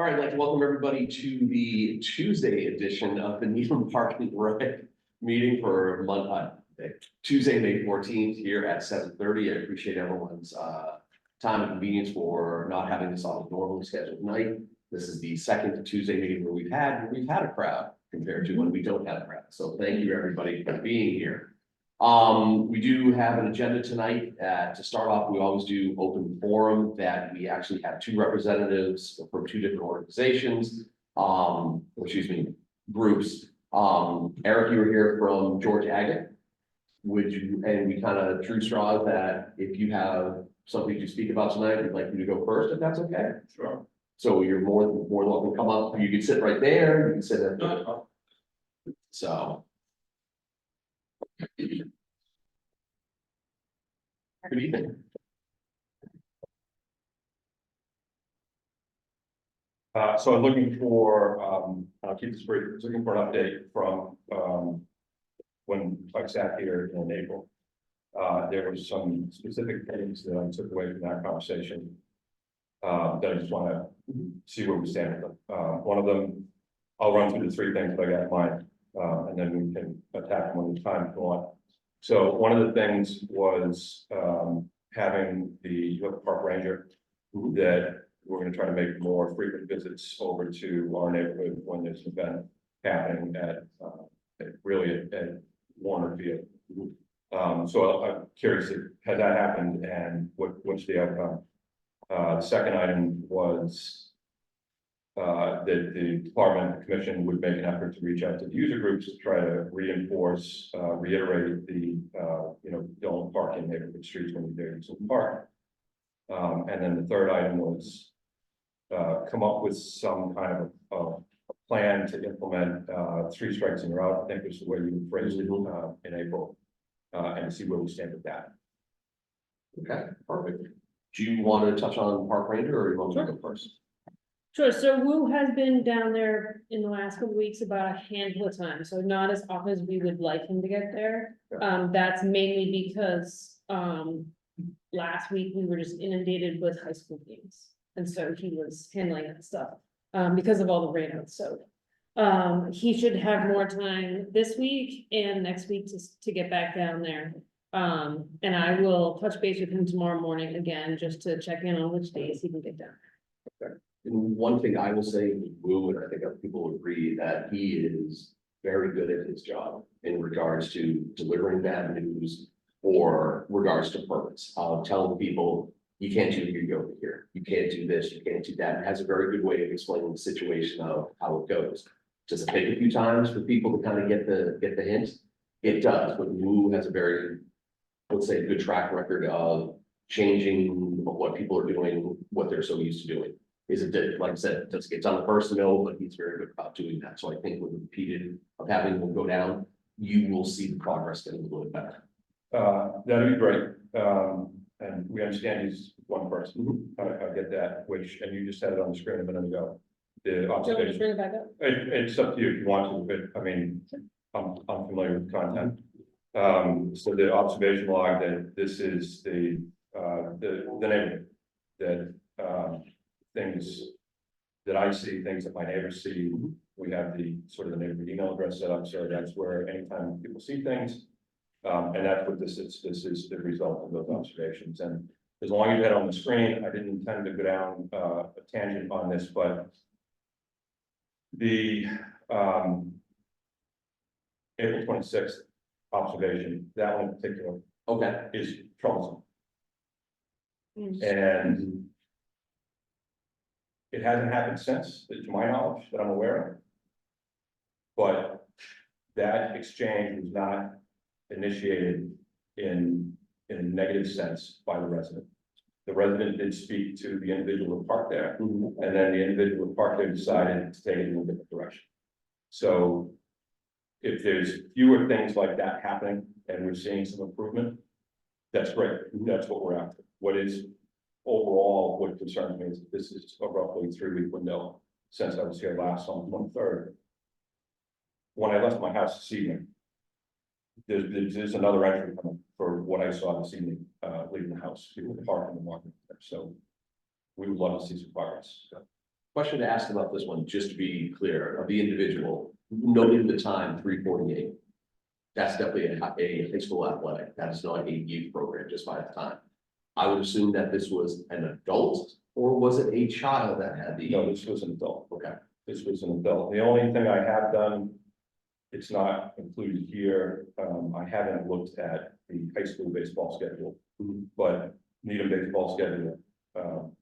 All right, I'd like to welcome everybody to the Tuesday edition of the Needham Park and Rec meeting for Tuesday, May 14th here at 7:30. I appreciate everyone's time and convenience for not having this on a normally scheduled night. This is the second Tuesday meeting where we've had a crowd compared to when we don't have a crowd. So thank you, everybody, for being here. We do have an agenda tonight. To start off, we always do open forum that we actually have two representatives from two different organizations, groups. Eric, you were here from George Agate. And we kind of drew straws that if you have something to speak about tonight, we'd like you to go first, if that's okay. Sure. So you're more than welcome to come up. You can sit right there. You can sit at No. so. Good evening. So I'm looking for, I'll keep this brief, looking for an update from, when I sat here in April. There was some specific things that I took away from that conversation. That I just want to see where we stand with them. One of them, I'll run through the three things that I got in mind, and then we can attack them one at a time if you want. So one of the things was having the park ranger that we're going to try to make more frequent visits over to our neighborhood when there's an event happening at Warner Field. So I'm curious, has that happened and what's the outcome? The second item was that the department, the commission would make an effort to reach out to the user groups to try to reinforce, reiterate the, don't park in neighborhood streets when you're using the park. And then the third item was come up with some kind of a plan to implement 3 strikes and you're out. I think was the way you phrased it in April, and see where we stand with that. Okay, perfect. Do you want to touch on Park Ranger or you want to go first? Sure, so Wu has been down there in the last couple of weeks about a handful of times, so not as often as we would like him to get there. That's mainly because, last week we were just inundated with high school games. And so he was handling that stuff, because of all the rainouts, so. He should have more time this week and next week to get back down there. And I will touch base with him tomorrow morning again, just to check in on which days he can get down. Okay. And one thing I will say with Wu, and I think other people will agree that he is very good at his job in regards to delivering bad news or regards to purpose. Telling people you can't do here, you go over here. You can't do this, you can't do that. And has a very good way of explaining the situation of how it goes. Does it take a few times for people to kind of get the hint? It does, but Wu has a very, let's say, good track record of changing what people are doing, what they're so used to doing. Is it, like I said, it's on the first note, but he's very good about doing that. So I think with repeated of having them go down, you will see the progress getting a little bit better. That'd be great. And we understand he's one person. I get that, and you just said it on the screen a minute ago. The Do you want me to observation, bring it back up? it's up to you if you want to, but I mean, I'm familiar with the content. So the observation log that this is the neighborhood that, things that I see, things that my neighbors see. We have the sort of the neighborhood email address set up, so that's where anytime people see things. And that's what this is. This is the result of those observations. And as long as you had on the screen, I didn't intend to go down a tangent on this, but the April 26th observation, that one in particular, Okay. is troublesome. Mm. And it hasn't happened since, to my knowledge, that I'm aware of. But that exchange was not initiated in a negative sense by the resident. The resident did speak to the individual who parked there, and then the individual who parked there decided to take it in a different direction. So if there's fewer things like that happening and we're seeing some improvement, that's great. That's what we're after. What is overall, what concerns me is this is a roughly 3-week window since I was here last on the 3rd. When I left my house this evening, there's another entry coming for what I saw this evening, leaving the house, people parking in the market. So we would love to see some progress. Question to ask about this one, just to be clear, of the individual, noting the time, 3:48. That's definitely a high school athletic, that is not a youth program, just by the time. I would assume that this was an adult, or was it a child that had the? No, this was an adult. Okay, This was an adult. The only thing I have done, it's not included here, I haven't looked at the high school baseball schedule. Mhm. But Needham baseball schedule,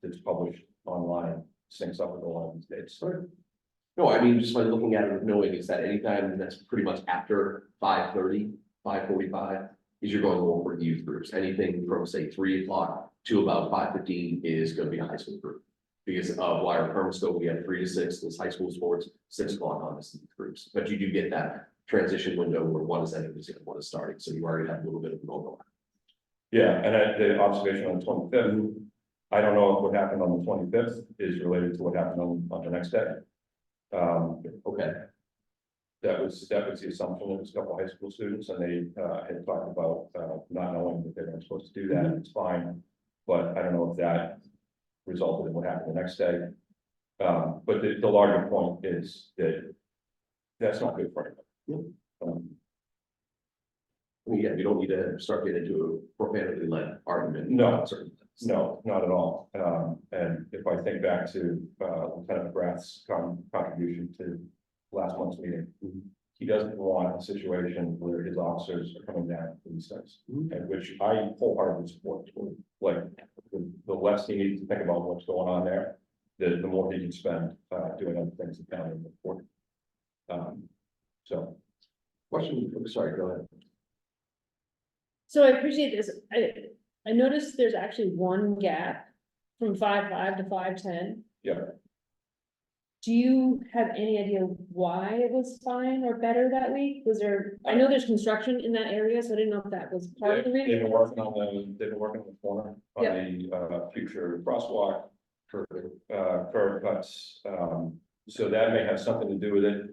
that's published online, syncs up with a lot of these dates. no, I mean, just by looking at it, knowing is that anytime that's pretty much after 5:30, 5:45, is you're going over the youth groups, anything from say 3 o'clock to about 5:15 is gonna be a high school group. Because of wire permit scope, we have 3 to 6, this high school sports, 6 o'clock on this youth groups, but you do get that transition window where one is ending, and one is starting, so you already have a little bit of an overlap. Yeah, and the observation on the 25th, I don't know if what happened on the 25th is related to what happened on the next day. Okay, That was the assumption. It was a couple of high school students and they had talked about not knowing that they weren't supposed to do that. It's fine. But I don't know if that resulted in what happened the next day. But the larger point is that that's not good for anybody. I mean, yeah, you don't need to start getting into a profanity-led argument. No. about certain things. No, not at all. And if I think back to Lieutenant McGrath's contribution to last month's meeting, he doesn't want a situation where his officers are coming down for these things, and which I wholeheartedly support. Like, the less he needs to think about what's going on there, the more he can spend doing other things that are important. So, Question, sorry, go ahead. So I appreciate this. I noticed there's actually one gap from 5:05 to 5:10. yeah, Do you have any idea why it was fine or better that week? Was there, I know there's construction in that area, so I didn't know if that was part of the they've been reason. working on they've been working on the corner on the future crosswalk. Curb cuts, so that may have something to do with it.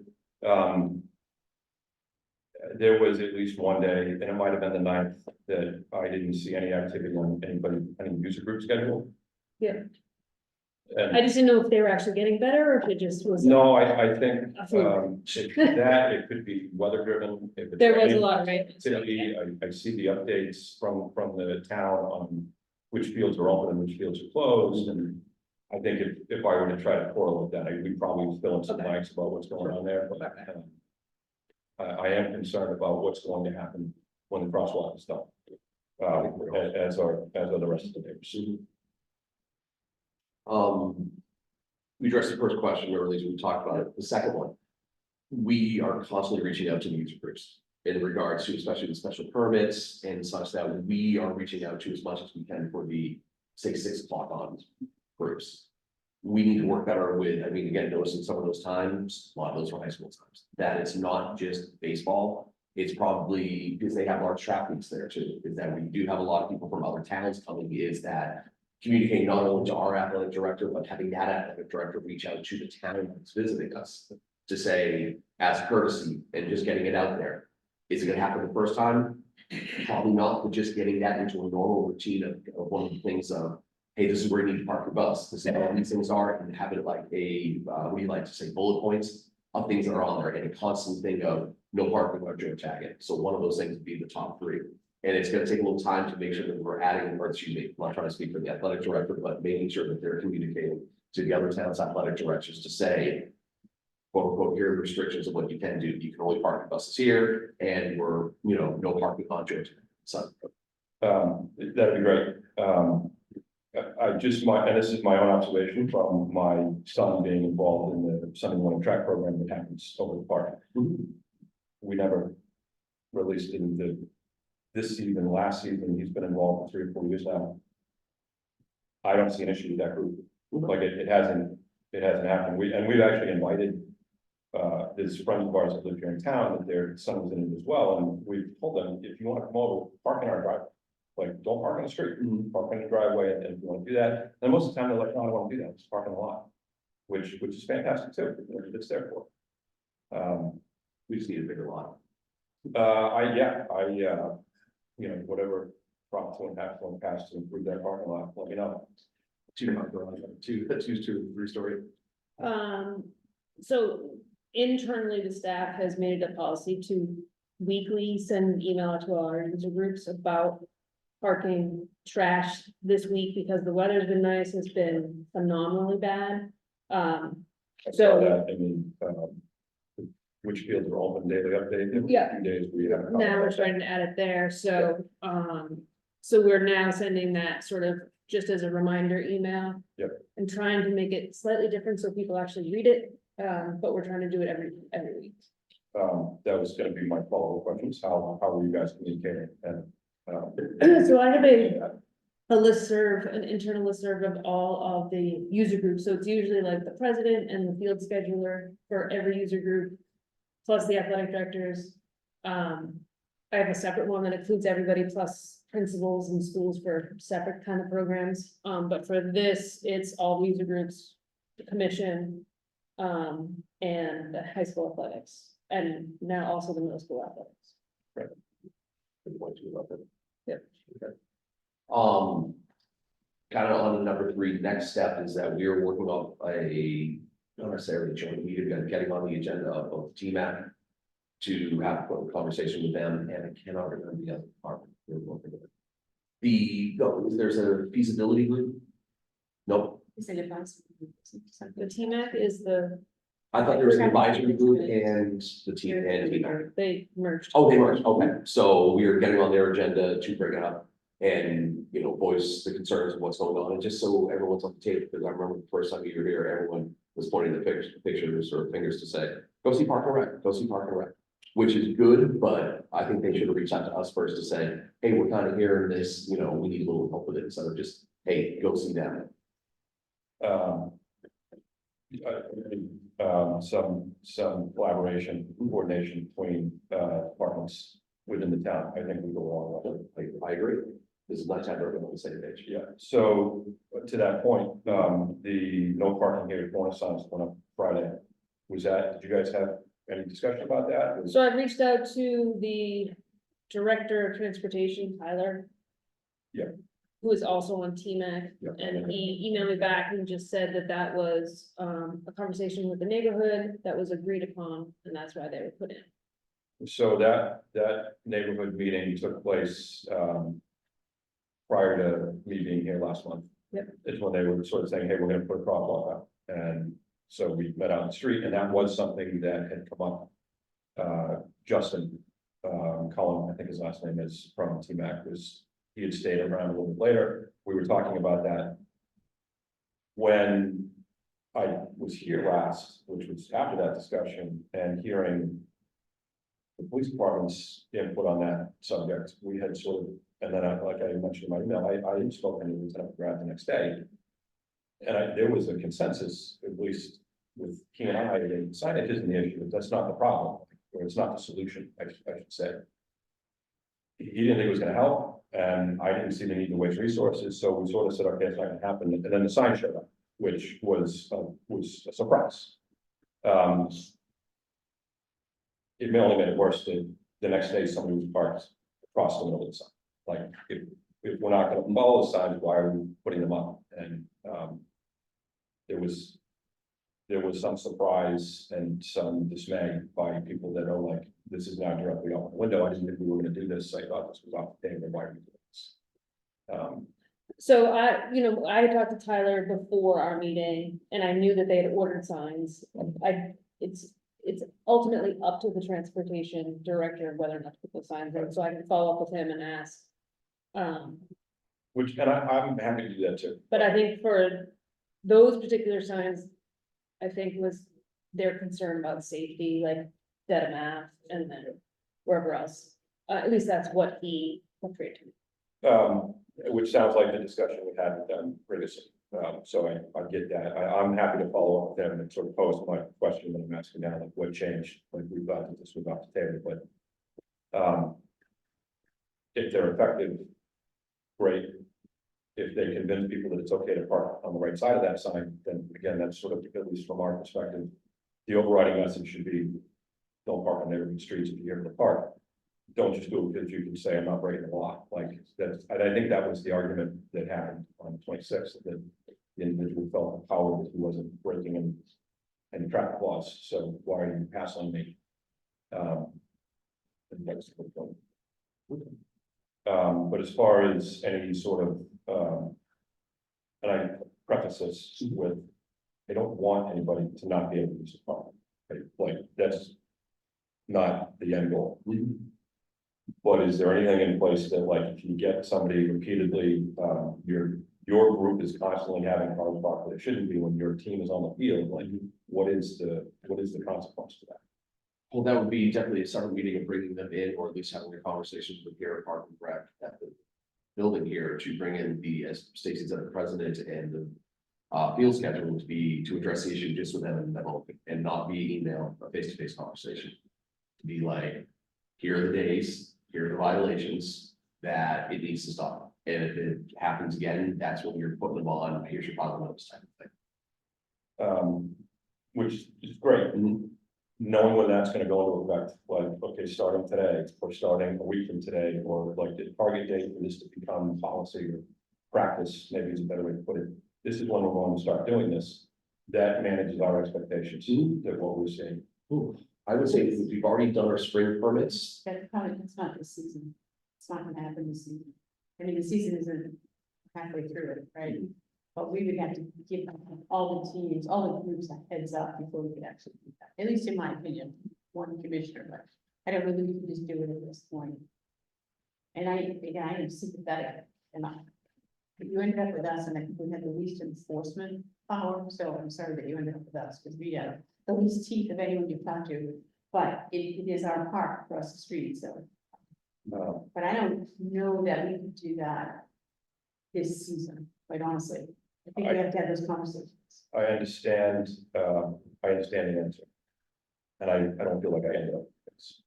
There was at least one day, and it might have been the 9th, that I didn't see any activity on any user group schedule. Yeah. And I just didn't know if they were actually getting better or if it just was. no, I think, A fluke. it could be weather driven. If it's There was a raining lot of rain. activity, I see the updates from the town on which fields are open and which fields are closed, and I think if I were to try to correlate that, we'd probably fill in some Okay. blanks about what's going on there, but I am concerned about what's going to happen when the crosswalk is done. As are the rest of the neighbors. We addressed the first question, or at least we talked about it. The second one, we are constantly reaching out to the user groups in regards to especially the special permits and such that we are reaching out to as much as we can for the, say, 6 o'clock on groups. We need to work better with, I mean, again, noticing some of those times, a lot of those are high school times, that it's not just baseball. It's probably because they have large traffics there too, is that we do have a lot of people from other towns coming, is that communicating not only to our athletic director, but having that athletic director reach out to the town that's visiting us to say, as courtesy and just getting it out there. Is it gonna happen the first time? Probably not, but just getting that into a normal routine of one of the things of, hey, this is where you need to park your bus, this is what these things are, and have it like a, what do you like to say, bullet points of things that are on there, and a constant thing of no parking or geotagging. So one of those things would be the top 3. And it's gonna take a little time to make sure that we're adding, or excuse me, I'm not trying to speak for the athletic director, but making sure that they're communicating to the other town's athletic directors to say, quote unquote, here are the restrictions of what you can do. You can only park your buses here, and we're, no parking on Georgia. So, That'd be great. I just and this is my own observation from my son being involved in the Sunday morning track program that happens over the park. We never released it into this season, last season, he's been involved for 3 or 4 years now. I don't see an issue with that group. Like it hasn't happened. We've actually invited there's friends of ours that live here in town that their son was in it as well, and we've told them, if you want to come over, park in our driveway. Like, don't park on the street, park in the driveway, and if you want to do that, and most of the time they're like, no, I don't want to do that, just park in the lot. Which is fantastic too, it's there for. we just need a bigger lot. Whatever Prop 2.5 one passed to improve that parking lot, let me know. 2 3 story. So internally, the staff has made it a policy to weekly send an email to our user groups about parking trash this week, because the weather's been nice, it's been phenomenally bad. I saw So- that, I mean, which fields are open daily update? There were a Yeah. few days we have. Now we're starting to add it there, so, so we're now sending that sort of just as a reminder email. Yep. And trying to make it slightly different so people actually read it, but we're trying to do it every week. That was gonna be my follow-up questions, how are you guys communicating and? So I have a listserv, an internal listserv of all of the user groups, so it's usually like the president and the field scheduler for every user group. Plus the athletic directors. I have a separate one that includes everybody plus principals and schools for separate kind of programs. But for this, it's all user groups, the commission. And the high school athletics, and now also the middle school athletics. Good point too about that. Yep. Okay. Kind of on to number 3, next step is that we are working up a, not necessarily a joint meeting, but getting on the agenda of TMAC. To have a conversation with them, and I cannot remember the other department. We're working with it. There's a feasibility group? Nope, The TMAC is the, I thought there was an advisory group and the team and TMAC. they merged. Oh, they merged, okay, so we are getting on their agenda to bring it up. And, you know, voice the concerns of what's going on, and just so everyone's on the table, because I remember the first time you were here, everyone was pointing the pictures or fingers to say, go see Park and Rec, go see Park and Rec. Which is good, but I think they should have reached out to us first to say, hey, we're kind of hearing this, you know, we need a little help with it, instead of just, hey, go see them. Some collaboration, coordination between, departments within the town, I think we go a long way. I agree, this is not time to on the same page. Yeah, so to that point, the no parking here corner signs went up Friday. Did you guys have any discussion about that? So I reached out to the director of transportation, Tyler. Yeah. Who is also on TMAC, Yeah. and he emailed me back and just said that that was, a conversation with the neighborhood that was agreed upon, and that's why they were put in. So that neighborhood meeting took place, prior to me being here last month. Yep. It's when they were sort of saying, hey, we're gonna put a crosswalk up, and so we met out on the street, and that was something that had come up. Justin, Cullen, I think his last name is, from TMAC, he had stayed around a little bit later, we were talking about that. When I was here last, which was after that discussion, and hearing the police department's input on that subject, we had sort of, and then like I mentioned in my email, I spoke to Lieutenant McGrath the next day. And there was a consensus, at least with he and I, that signage isn't the issue, but that's not the problem, or it's not the solution, I should say. He didn't think it was gonna help, and I didn't see the need to waste resources, so we sort of said, okay, it's not gonna happen, and then the sign showed up, which was a surprise. It may only made it worse that the next day somebody was parked across the middle of the sign. Like, if we're not gonna follow the signs, why are we putting them up? And, there was some surprise and some dismay by people that are like, this is now directly off the window. I didn't think we were gonna do this. I thought this was off the table. Why are we doing this? So I had talked to Tyler before our meeting, and I knew that they had ordered signs. It's ultimately up to the transportation director whether or not to put those signs in, so I can follow up with him and ask. And I'm happy to do that too. But I think for those particular signs, I think was their concern about safety, like Dedham and then wherever else. At least that's what he portrayed to me. Which sounds like the discussion we had with them previously. So I get that. I'm happy to follow up with them and sort of pose my question that I'm asking now, like what changed, like we thought that this was off the table, but if they're effective, great. If they convince people that it's okay to park on the right side of that sign, then again, that's sort of, at least from our perspective, the overriding message should be, don't park on neighborhood streets if you're able to park. Don't just do it because you can say I'm not breaking the law, like that's, and I think that was the argument that happened on the 26th, that the individual felt empowered that he wasn't breaking and traffic laws, so why are you hassling me? And that's the point. But as far as any sort of, and I preface this with, I don't want anybody to not be able to use the park. Right? Like, that's not the end goal. But is there anything in place that, like, if you get somebody repeatedly, your group is constantly having cars parked where it shouldn't be when your team is on the field, like, what is the consequence to that? Well, that would be definitely a separate meeting of bringing them in, or at least having a conversation with Garrett Park and Rec at the building here to bring in the, as Stacy said, the president and the field schedule would be to address the issue just with them and not be email, a face-to-face conversation. To be like, here are the days, here are the violations that it needs to stop. And if it happens again, that's when you're putting them on, here's your final notice type of thing. Which is great. Knowing when that's gonna go into effect, like, okay, starting today, or starting a week from today, or like the target date for this to become policy or practice, maybe is a better way to put it. This is when we're going to start doing this. That manages our expectations, that what we're seeing. I would say we've already done our spring permits. That's probably, it's not this season. It's not gonna happen this season. I mean, the season isn't halfway through it, right? But we would have to give all the teams, all the groups a heads up before we could actually do that, at least in my opinion, one commissioner, but I don't really we can just do it at this point. And again, I am sympathetic and you ended up with us and I think we had the least enforcement power, so I'm sorry that you ended up with us, because we have the least teeth of anyone you've talked to, but it is our park across the street, so. But I don't know that we could do that this season, quite honestly. I think we have to have those conversations. I understand the answer. And I don't feel like I ended up with this.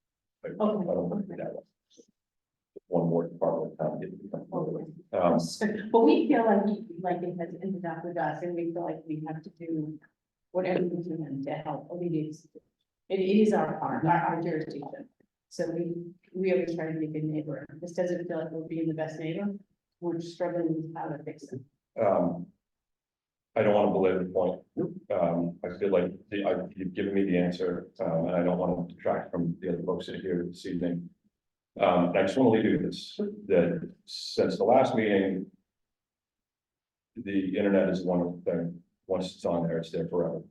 I don't want to be that way. One more department of town didn't become. But we feel like it has ended up with us, and we feel like we have to do whatever we can to help alleviate. It is our part, our jurisdiction. So we always try to be a good neighbor. This doesn't feel like we're being the best neighbor. We're struggling with how to fix it. I don't want to belabor the point. I feel like you've given me the answer, and I don't want to detract from the other folks that are here this evening. And I just want to leave you with this, that since the last meeting, the internet is a wonderful thing. Once it's on there, it's there forever.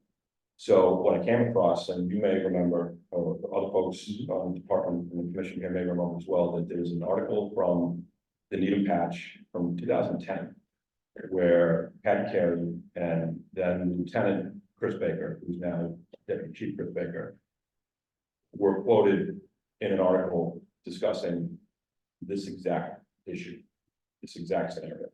So what I came across, and you may remember, or other folks on the department and the commission here may remember as well, that there's an article from the Needham Patch from 2010, where Patty Carey and then Lieutenant Chris Baker, who's now Deputy Chief Chris Baker, were quoted in an article discussing this exact issue, this exact scenario.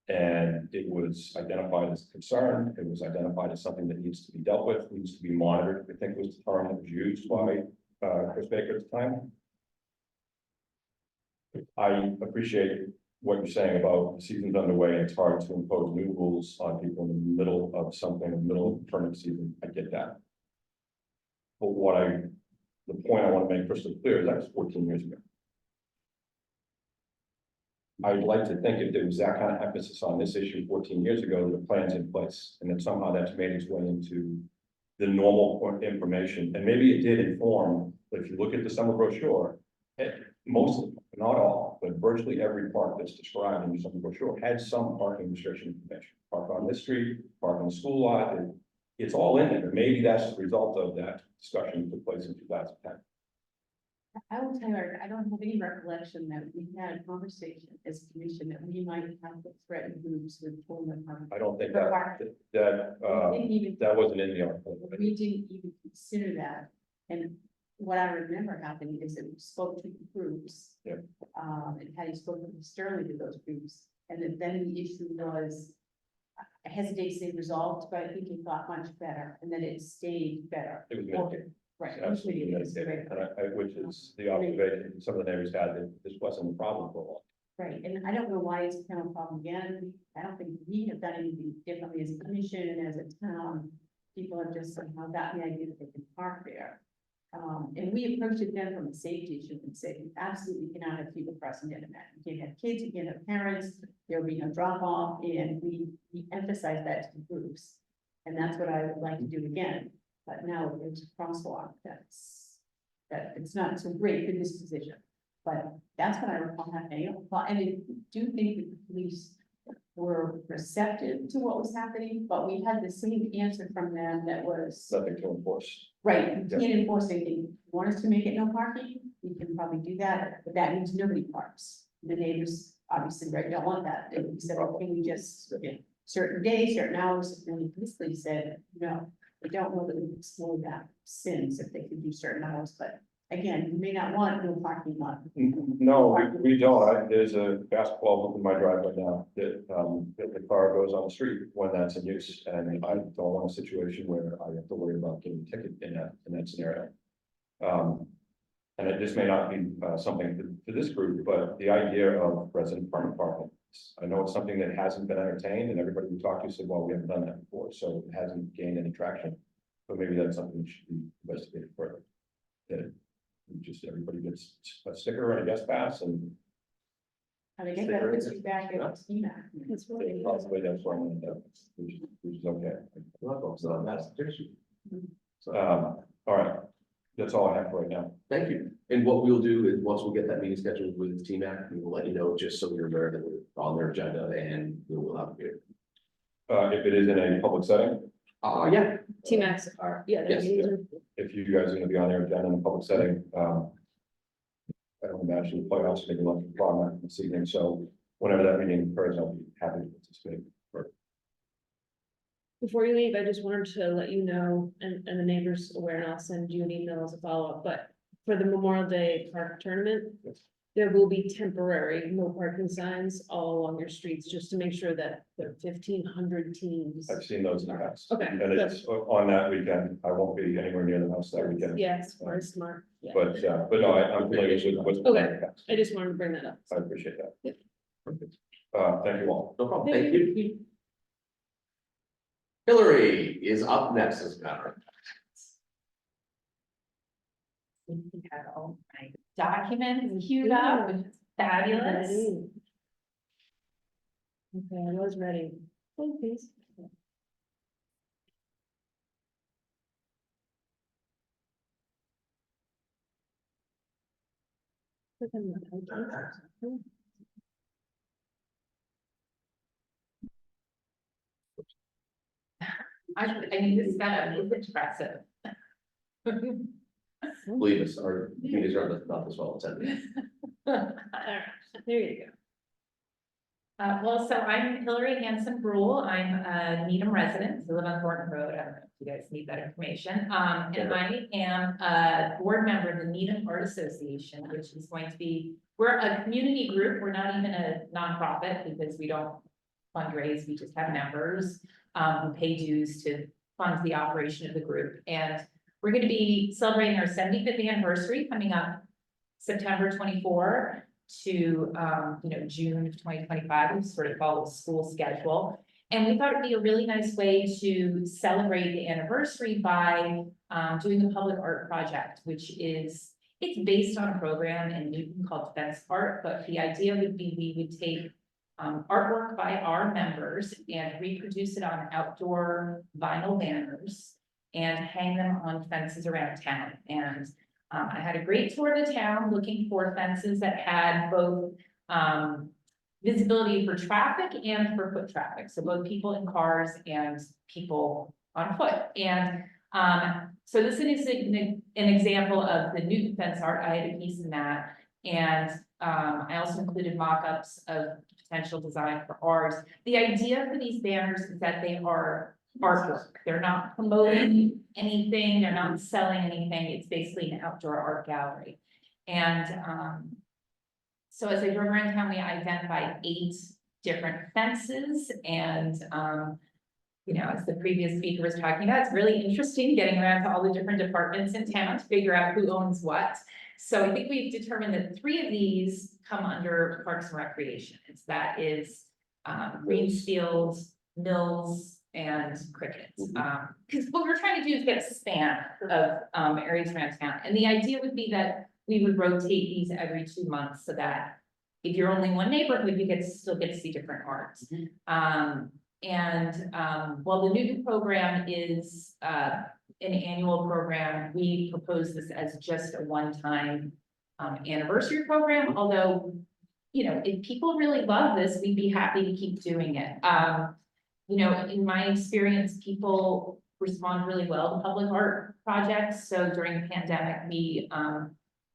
And it was identified as a concern. It was identified as something that needs to be dealt with, needs to be monitored. I think was the term that was used by Chris Baker at the time. I appreciate what you're saying about the season's underway and it's hard to impose new rules on people in the middle of something, in the middle of tournament season. I get that. But the point I want to make crystal clear is that was 14 years ago. I'd like to think if there was that kind of emphasis on this issue 14 years ago, the plan's in place, and that somehow that's made its way into the normal information, and maybe it did inform, but if you look at the summer brochure, most of them, not all, but virtually every park that's described in the summer brochure had some parking restriction information. Park on this street, park on the school lot, and it's all in there. Maybe that's the result of that discussion that took place in 2010. I will tell you, I don't have any recollection that we had a conversation as a commission that we might have to threaten groups with pulling them apart. I don't think The that park. that We didn't even, that wasn't in the article. we didn't even consider that. And what I remember happening is that we spoke to the groups. Yep. And Patty spoke sternly to those groups. And then the issue was, I hesitate to say resolved, but I think it got much better and then it stayed better. It was mitigated. Right. Absolutely mitigated, and which is the observation some of the neighbors had, that this wasn't a problem for a while. Right, and I don't know why it's become a problem again. I don't think we have done anything differently as a commission and as a town. People have just somehow gotten the idea that they can park there. And we approached it then from a safety issue and said, you absolutely cannot have people crossing the internet. You can't have kids, you can't have parents, there'll be no drop off, and we emphasize that to the groups. And that's what I would like to do again, but now there's a crosswalk that it's not so great for this position. But that's what I recall happening, and I do think that the police were receptive to what was happening, but we had the same answer from them that was, Nothing to enforce. right, you can't enforce anything. Want us to make it no parking? We can probably do that, but that means nobody parks. The neighbors obviously, right, don't want that. And we said, well, can we just, certain days, certain hours, and we basically said, no. I don't know that we've explored that since, if they could do certain hours, but again, you may not want no parking lot. No, we don't. There's a basketball hoop in my driveway now that, that the car goes on the street when that's in use. And I don't want a situation where I have to worry about getting a ticket in that scenario. And it just may not be, something for this group, but the idea of resident parking. I know it's something that hasn't been entertained, and everybody we talked to said, well, we haven't done that before, so it hasn't gained any traction. But maybe that's something that should be investigated further. That just everybody gets a sticker and a guest pass, and I think that puts you back at TMAC. That's right. possibly that's what I'm gonna do, which is okay. So that's the issue. So, All right, that's all I have for right now. thank you. And what we'll do is, once we get that meeting scheduled with TMAC, we will let you know, just so you're aware that we're on their agenda and we will have a meeting. If it is in a public setting, Yeah, T-Max are, yeah, they're Yes, using- if you guys are gonna be on their agenda in a public setting, I don't imagine the playoffs maybe like a problem this evening, so whenever that meeting occurs, I'll be happy to participate. Before you leave, I just wanted to let you know, and the neighbors aware, and I'll send you an email as a follow-up, but for the Memorial Day Park Tournament, there will be temporary no parking signs all along your streets, just to make sure that the 1,500 teams. I've seen those in the past. Okay, And it's on that weekend, I won't be anywhere near the house that weekend. yes, very smart, yeah. But no, I'm familiar with what's. Okay. I just wanted to bring that up. I appreciate that. Yep. Thank you all. no problem. Thank you. Hillary is up next as a matter. You have all my documents queued up, which is fabulous. Ready. Okay, I was ready. Oh, please. I mean, this setup is impressive. Believe us, our meetings are not as well attended. Alright, there you go. Well, so I'm Hillary Hanson Brule. I'm a Needham resident. I live on Thornton Road. I don't know if you guys need that information. And I am a board member of the Needham Art Association, which is going to be, we're a community group. We're not even a nonprofit because we don't fundraise. We just have members who pay dues to fund the operation of the group. And we're going to be celebrating our 75th anniversary coming up September 24 to June of 2025. We sort of follow the school schedule. And we thought it'd be a really nice way to celebrate the anniversary by doing a public art project, which is, it's based on a program in Newton called Fence Art, but the idea would be we would take artwork by our members and reproduce it on outdoor vinyl banners and hang them on fences around town. And I had a great tour of the town looking for fences that had both visibility for traffic and for foot traffic. So both people in cars and people on foot. And so this is an example of the Newton Fence Art. I had a piece in that. And I also included mock-ups of potential design for ours. The idea for these banners is that they are artwork. They're not promoting anything. They're not selling anything. It's basically an outdoor art gallery. And so as I drove around town, we identified 8 different fences. And as the previous speaker was talking about, it's really interesting getting around to all the different departments in town to figure out who owns what. So I think we've determined that 3 of these come under Parks and Recreation. That is Greenfield, Mills, and Cricket. Because what we're trying to do is get a span of areas around town. And the idea would be that we would rotate these every 2 months so that if you're only one neighborhood, you still get to see different arts. while the Newton program is, an annual program, we propose this as just a one-time, anniversary program, although, you know, if people really love this, we'd be happy to keep doing it. You know, in my experience, people respond really well to public art projects, so during the pandemic, we,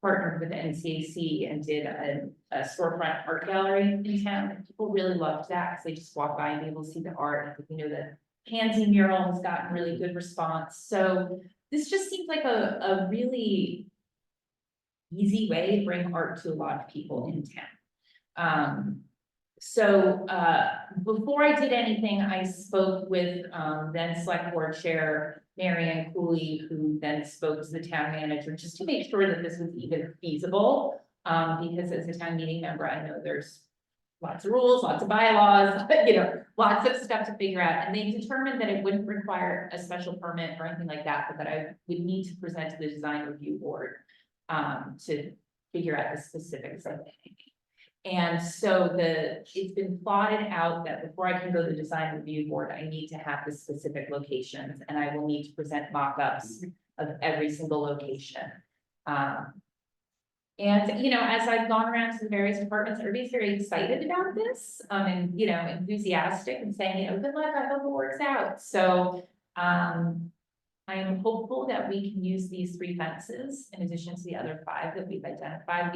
partnered with the NCAC and did a storefront art gallery in town, and people really loved that, because they just walk by and be able to see the art. I think, you know, the Pansy mural has gotten really good response, so this just seems like a really easy way to bring art to a lot of people in town. Before I did anything, I spoke with, then select board chair Mary Ann Cooley, who then spoke to the town manager, just to make sure that this was even feasible. Because as a town meeting member, I know there's lots of rules, lots of bylaws, you know, lots of stuff to figure out. And they determined that it wouldn't require a special permit or anything like that, but that I would need to present to the design review board, to figure out the specifics of it. And so it's been plotted out that before I can go to the design review board, I need to have the specific locations, and I will need to present mock-ups of every single location. And, you know, as I've gone around to the various departments, everybody's very excited about this, and, you know, enthusiastic and saying, you know, good luck, I hope it works out. So, I am hopeful that we can use these 3 fences in addition to the other 5 that we've identified.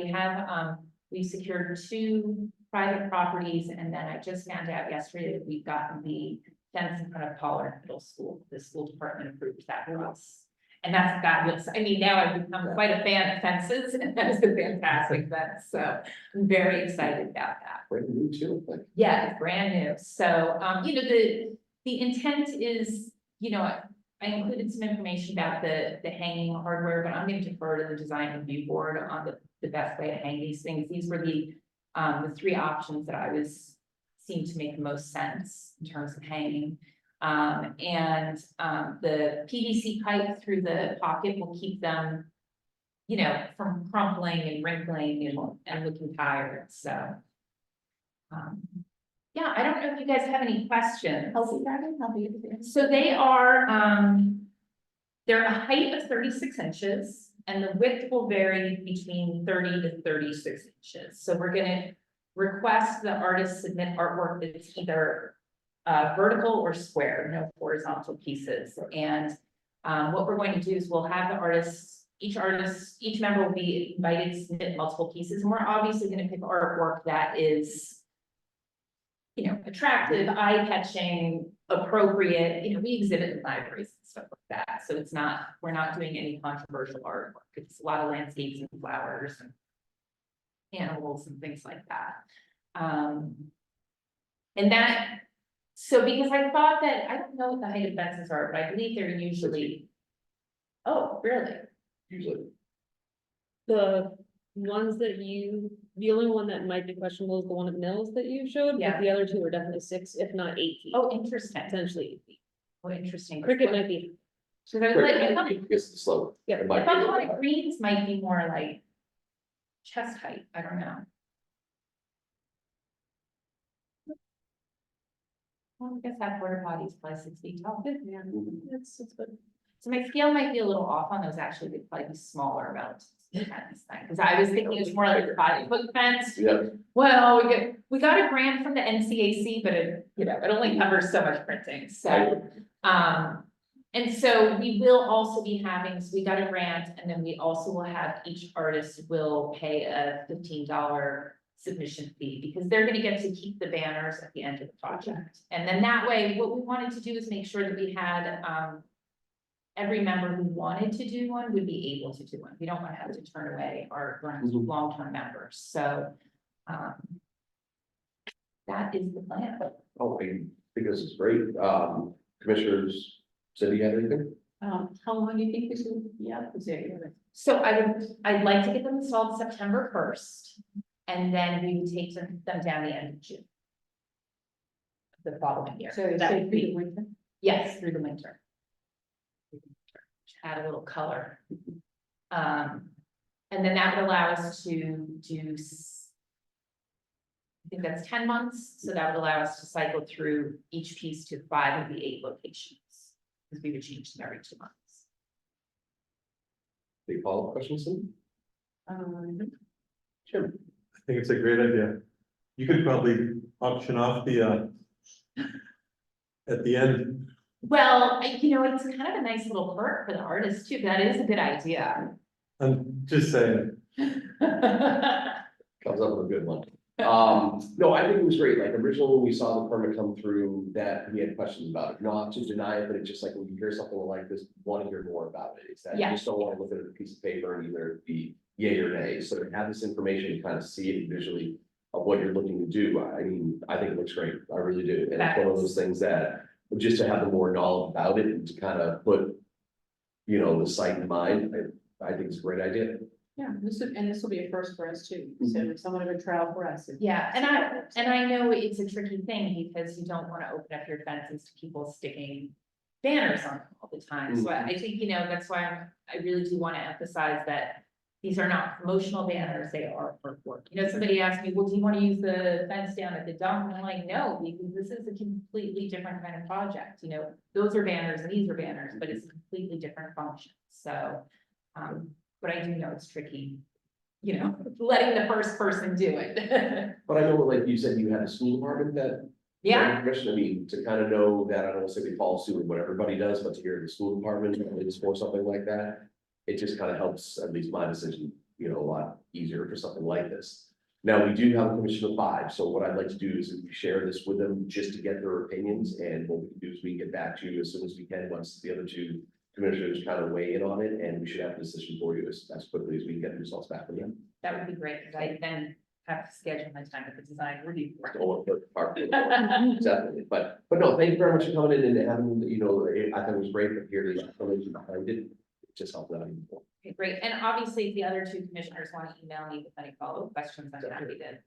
We've secured 2 private properties, and then I just found out yesterday that we've gotten the fence in front of Pollard Middle School. The school department approved that for us. And that's fabulous. I mean, now I've become quite a fan of fences, and that is a fantastic fence, so I'm very excited about that. Brand new too, like. Yeah, it's brand new. So, you know, the intent is, you know, I included some information about the hanging hardware, but I'm going to defer to the design review board on the best way to hang these things. These were the 3 options that seemed to make the most sense in terms of hanging. The PVC pipe through the pocket will keep them, you know, from crumpling and wrinkling and looking tired, so. Yeah, I don't know if you guys have any questions. So they are, they're a height of 36 inches, and the width will vary between 30 to 36 inches. So we're gonna request the artist submit artwork that's either vertical or square, no horizontal pieces. And what we're going to do is we'll have the artists, each member will be invited to submit multiple pieces, and we're obviously gonna pick artwork that is, you know, attractive, eye-catching, appropriate. You know, we exhibit in libraries and stuff like that, so we're not doing any controversial artwork. It's a lot of landscapes and flowers and animals and things like that. So because I thought that, I don't know what the height of fences are, but I believe they're usually. Oh, really? Usually, The ones that the only one that might be questionable is the one at Mills that you showed, Yeah. but the other 2 are definitely 6, if not 8 feet. Oh, interesting. Potentially 8 feet. Oh, interesting. Cricket might be, So I was like, I thought because the slope. yeah. It might I thought the be- one at Greens might be more like chest height, I don't know. Well, I guess that porta potty is probably 6 feet tall. Yeah, Mhm. it's good. So my scale might be a little off on those, actually, they'd probably be smaller relative to the fence thing, because I was thinking it's more like a 5-foot fence. Yeah, Well, we got a grant from the NCAC, but it, you know, it only covers so much printing, so. And so we will also be having, so we got a grant, and then we also will have, each artist will pay a $15 submission fee, because they're gonna get to keep the banners at the end of the project. And then that way, what we wanted to do is make sure that we had, every member who wanted to do one would be able to do one. We don't want to have to turn away our Mhm. long-term members, so. That is the plan. oh, I think this is great. Commissioners, Cindy, have anything? How long do you think this will be out? So I'd like to get them installed September 1st, and then we would take them down the end of June. The following year. So That would be, winter? yes, through the winter. Add a little color. And then that would allow us to do I think that's 10 months, so that would allow us to cycle through each piece to 5 of the 8 locations. Because we would change them every 2 months. Any follow-up questions? Cindy? Jim? I think it's a great idea. You could probably auction off the, at the end. Well, it's kind of a nice little perk for the artist too. That is a good idea. I'm just saying, Comes up with a good one. No, I think it was great. Like originally when we saw the permit come through, that we had questions about it, not to deny it, but it's just like when you hear something like this, want to hear more about it. It's that you Yeah. just don't want to look at a piece of paper and either be yay or nay. So to have this information, you kind of see it visually of what you're looking to do. I mean, I think it looks great. I really do. And it's one of those things that just to have the more knowledge about it and to kind of put, the site in mind, I think it's a great idea. Yeah, this will be a first for us too, so somewhat of a trial for us. Yeah, and I know it's a tricky thing because you don't want to open up your fences to people sticking banners on them all the time. So I think, that's why I really do want to emphasize that these are not promotional banners, they are for work. Somebody asked me, well, do you want to use the fence down at the dump? And I'm like, no, because this is a completely different kind of project, those are banners and these are banners, but it's a completely different function, so. But I do know it's tricky, letting the first person do it. But I know, like you said, you had a school department that. Yeah, Commission, I mean, to kind of know that, I don't want to say we follow suit with what everybody does, but to hear the school department is for something like that. It just kind of helps, at least my decision, a lot easier for something like this. Now, we do have a commission of 5, so what I'd like to do is share this with them just to get their opinions, and what we can do is we can get back to you as soon as we can, once the other 2 commissioners kind of weigh in on it, and we should have a decision for you as quickly as we can get the results back from them. that would be great, because I then have to schedule my time at the design review board. Don't put part- Definitely, but no, thank you very much for coming in and having, I thought it was great to hear the explanation behind it. It just helped out. Okay, great, and obviously, if the other 2 commissioners want to email me with any follow-up questions, I'm happy to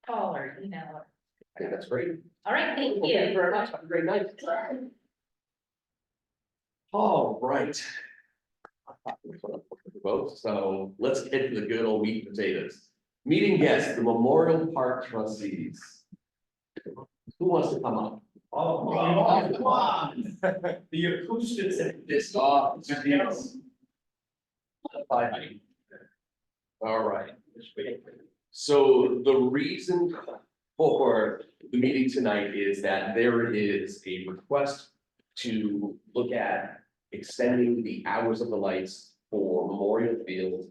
call or email or. I think that's great. All right, thank Well, Thank you you. very much. Have a great night. All right. Vote, so let's get to the good old meat and potatoes. Meeting guests, the Memorial Park trustees. Who wants to come up? Oh, come on. The acoustics at this office. All right. So the reason for the meeting tonight is that there is a request to look at extending the hours of the lights for Memorial Field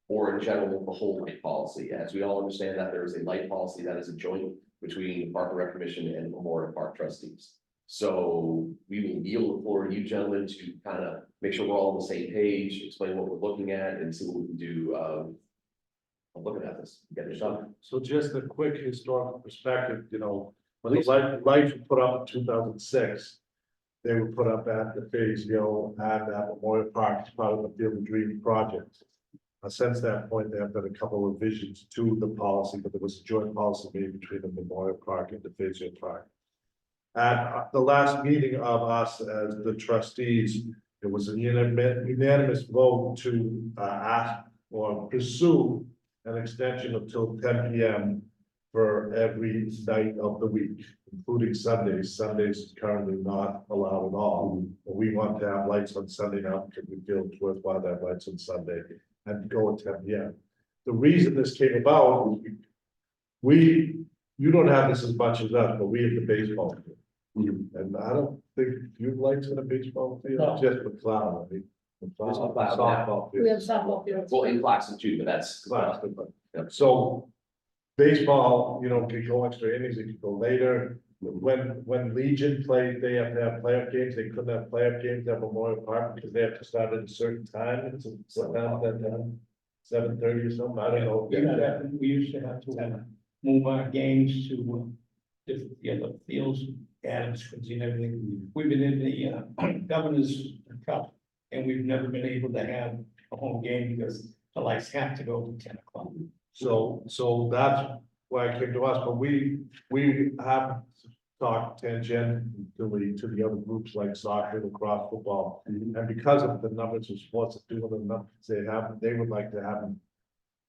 or in general, the whole light policy. As we all understand that there is a light policy that is a joint between Park and Rec Commission and Memorial Park trustees. So we will yield the floor to you gentlemen to kind of make sure we're all on the same page, explain what we're looking at and see what we can do. I'm looking at this, get it done. so just a quick historical perspective, when the lights were put up in 2006. They were put up at the Phase Hill and at Memorial Park as part of the Field of Dreams project. Since that point, there have been a couple of revisions to the policy, but there was a joint policy made between the Memorial Park and the Phase Hill Park. At the last meeting of us as the trustees, it was a unanimous vote to ask or pursue an extension until 10 p.m. for every night of the week, including Sundays. Sundays is currently not allowed at all. But we want to have lights on Sunday now because we feel it's worthwhile to have lights on Sunday and go at 10 p.m. The reason this came about is you don't have this as much as us, but we have the baseball field. And I don't think you have lights in a baseball field, No. just the cloud, I mean. the Just the cloud, cloud, softball We have fields. softball fields. Well, in Claxon too, but that's. So baseball, could go extra innings, it could go later. When Legion played, they have to have playoff games, they couldn't have playoff games at Memorial Park because they have to start at a certain time. It's 7:30 or something, I don't know. We used to have to move our games to different, the other fields, Adams, Quincy and everything. We've been in the Governor's Cup and we've never been able to have a home game because the lights have to go to 10 o'clock. So that's why it came to us, but we have talked tangentially to the other groups like soccer, lacrosse, football. And because of the numbers of sports that do the numbers they have, they would like to have them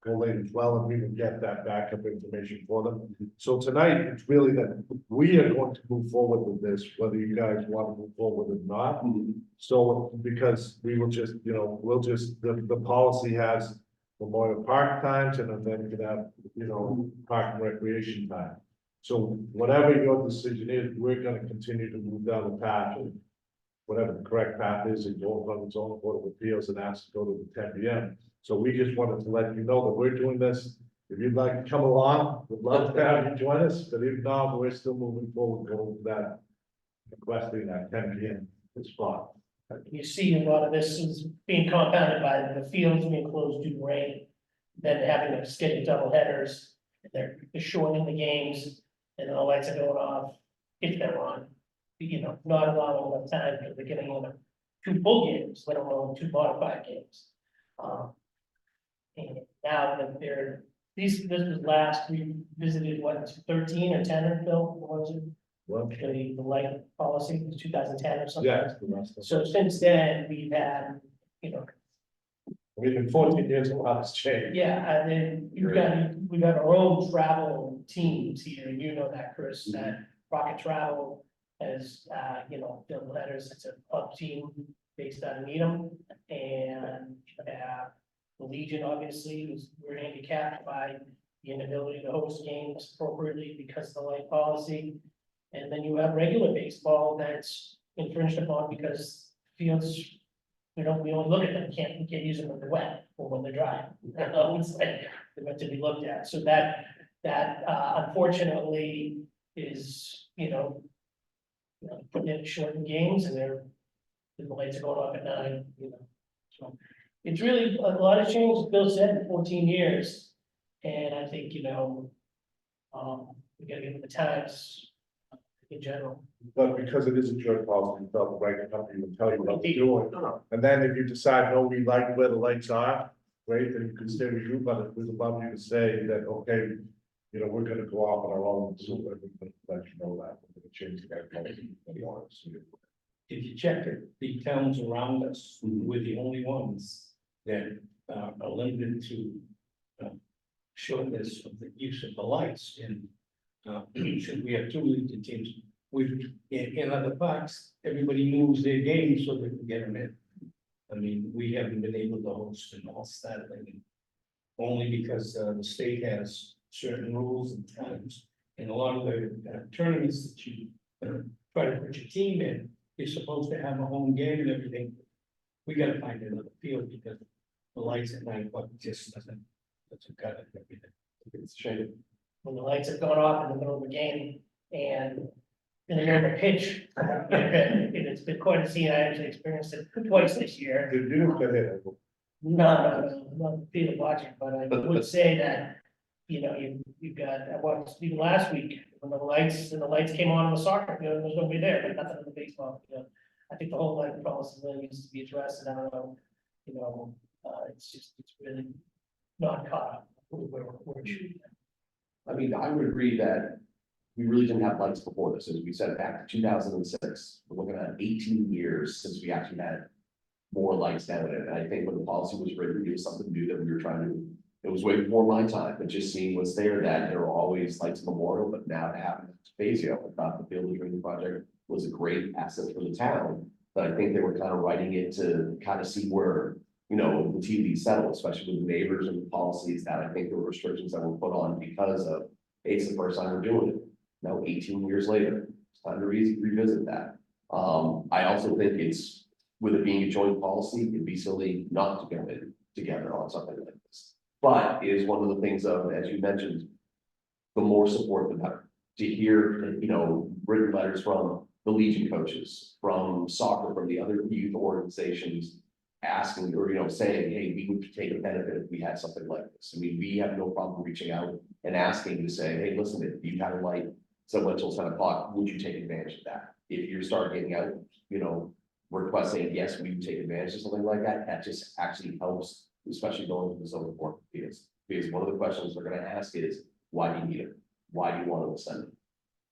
collate as well, and we can get that backup information for them. So tonight, it's really that we are going to move forward with this, whether you guys want to move forward or not. So, because we will just, we'll just, the policy has Memorial Park times, and then you can have, park and recreation time. So whatever your decision is, we're gonna continue to move down the path. Whatever the correct path is, it goes on its own Board of Appeals and asks to go to the 10 p.m. So we just wanted to let you know that we're doing this. If you'd like to come along, we'd love to have you join us, but if not, we're still moving forward, going to that. Requesting that 10 p.m. spot. You see a lot of this is being compounded by the fields being closed due to rain. Then having to schedule double headers, they're shortening the games, and then the lights are going off if they're on. Not allowing enough time because they're getting on 2 full games, let alone 2 modified games. And now that this was last, we visited, 13 or 10, Bill, what was it? Well, The light policy was 2010 or something. yeah, it's the rest of it. So since then, we've had, We've been 14 years, a lot has changed. yeah, and then we've got our own travel teams here, and that, Chris, that Rocket Travel has, built letters, it's a pub team based out of Needham, and the Legion, obviously, we're handicapped by the inability to host games appropriately because of the light policy. And then you have regular baseball that's infringed upon because fields, we only look at them, we can't use them when they're wet or when they're dry. It's like they're meant to be looked at, so that unfortunately is, putting in shortened games, and the lights are going off at 9, so. It's really a lot of change, as Bill said, in 14 years, and I think, we gotta give it the times in general. But because it is a joint policy, we felt the right company would tell you what to do. And then if you decide, no, we like where the lights are, great, then you can stay with you, but it was above you to say that, okay, we're gonna go off on our own, so we're gonna let you know that, we're gonna change the guide policy, to be honest. If you check it, the towns around us, we're the only ones that are limited to shortness of the use of the lights, and since we have 2 limited teams, in other parks, everybody moves their games so they can get them in. I mean, we haven't been able to host an all Saturday, only because the state has certain rules and times, and a lot of the tournaments that you try to put your team in, you're supposed to have a home game and everything. We gotta find another field because the lights at 9 o'clock just doesn't cut it. Everything. It's a shame. When the lights have gone off in the middle of the game, and in the middle of a pitch, it's been quite a scene. I actually experienced it twice this year. Did you get it? No, not feeling watching, but I would say that, you've got, I watched even last week, when the lights came on in the soccer field, there's nobody there, but nothing in the baseball field. I think the whole light policy really needs to be addressed, and I don't know, it's really not caught up with where it should be. I mean, I would agree that we really didn't have lights before this, as we said, back to 2006. We're looking at 18 years since we actually had more lights down in it. And I think when the policy was written, it was something new that we were trying to, it was way before my time, but just seeing what's there, that there were always lights in Memorial, but now to have Fazio, I thought the Field of Dreams project was a great asset for the town. But I think they were kind of writing it to kind of see where, the TV settled, especially with the neighbors and the policies that I think there were restrictions that were put on because of, hey, it's the first time we're doing it. Now, 18 years later, it's time to revisit that. I also think it's, with it being a joint policy, it'd be silly not to go in together on something like this. But it is one of the things of, as you mentioned, the more support, the better. To hear, written letters from the Legion coaches, from soccer, from the other youth organizations, asking or, saying, hey, we would take a benefit if we had something like this. I mean, we have no problem reaching out and asking to say, hey, listen, if you had a light so until 10 o'clock, would you take advantage of that? If you start getting out, requests saying, yes, we would take advantage of something like that, that just actually helps, especially going to the zoning board because one of the questions they're gonna ask is, why do you need it? Why do you want to send it?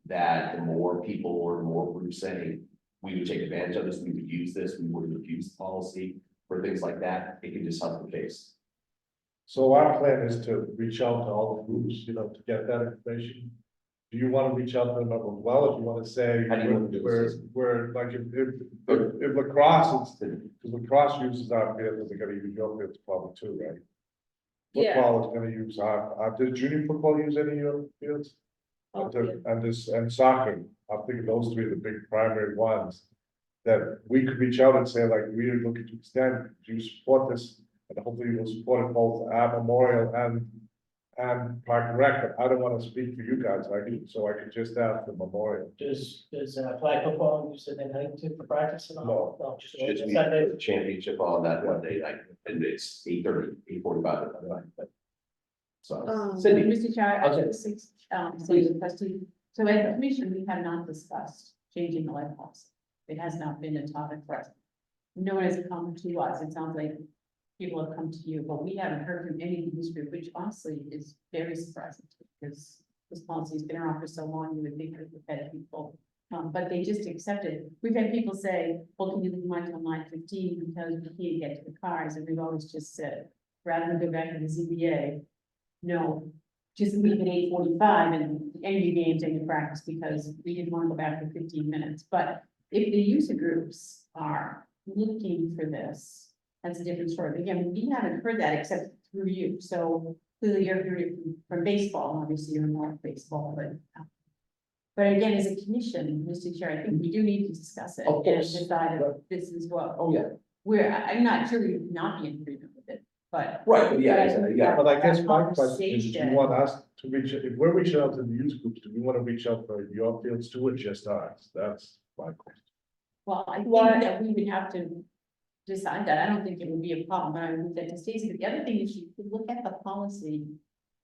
That the more people or more groups saying, we would take advantage of this, we would use this, we would use the policy for things like that, it can just help the case. So our plan is to reach out to all the groups, you know, to get that information. Do you wanna reach out to them as well, or do you wanna say, How do you wanna do this? we're, like, if lacrosse, is, because lacrosse uses our field, they're gonna use your fields probably too, right? Yeah. Football is gonna use did junior football use any of your fields? Oh, And soccer, I'm thinking those three are the big primary ones. That we could reach out and say, like, we are looking to extend, do you support this? And hopefully you'll support it both at Memorial and Park and Rec, but I don't wanna speak for you guys, so I could just ask the Memorial. Does flag football use the night to practice and all? No, just Just meet Sunday. the championship on that Monday night, and it's 8:30, 8:45 at night, but. So, Cindy, Mr. Chair, I Okay. just, say the question, so as a commission, we have not discussed changing the light policy. It has not been a topic for us. No one has come to us, it sounds like people have come to you, but we haven't heard from any of this group, which honestly is very surprising. Because this policy's been around for so long, you would think that we've had people, but they just accepted. We've had people say, well, can you leave mine till 9:15 because we can't get to the cars, and we've always just said, rather than go back to the ZBA. No, just leave at 8:45 and end your games and your practice, because we didn't want to go back for 15 minutes, but if the user groups are looking for this, that's a different story. But again, we haven't heard that except through you, so clearly you're hearing from baseball, obviously you're more baseball, but. But again, as a commission, Mr. Chair, I think we do need to discuss it Of and course. decide if this is what, oh, yeah, I'm not sure we would not be in agreement with it, but. right, but yeah, But I exactly, think yeah. But I guess my question is, do you Conversation. want us to reach, if we're reaching out to the youth groups, do we wanna reach out for your fields too, or just ours? That's my question. Well, I think Why- that we would have to decide that. I don't think it would be a problem, but I would leave that to Stacy. But the other thing is, you could look at the policy.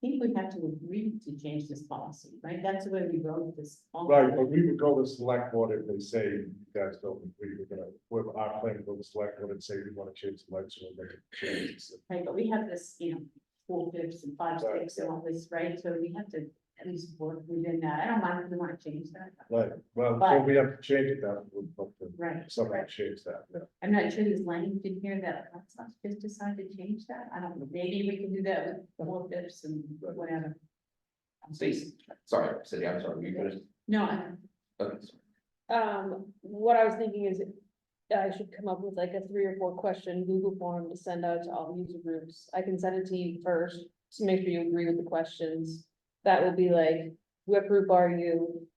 I think we'd have to agree to change this policy, right? That's the way we wrote this. policy. Right, but we would go to select board if they say, you guys don't agree, we're our plan, go to select board and say we wanna change the lights, so we'll make changes. Right, but we have this, 4/5 and 5/6 Right, and all this, right? So we have to at least work within that. I don't mind if we want to change that. Right, well, But- so we have to change it, that would, hope to Right. somehow change that, yeah. I'm not sure there's language in here that let's not just decide to change that. I don't know. Maybe we can do that with 4/5 and whatever. Stacy, sorry, Cindy, I'm sorry, were you finished? No, Okay, sorry. What I was thinking is I should come up with like a 3 or 4 question Google form to send out to all the user groups. I can send it to you first to make sure you agree with the questions. That will be like, what group are you?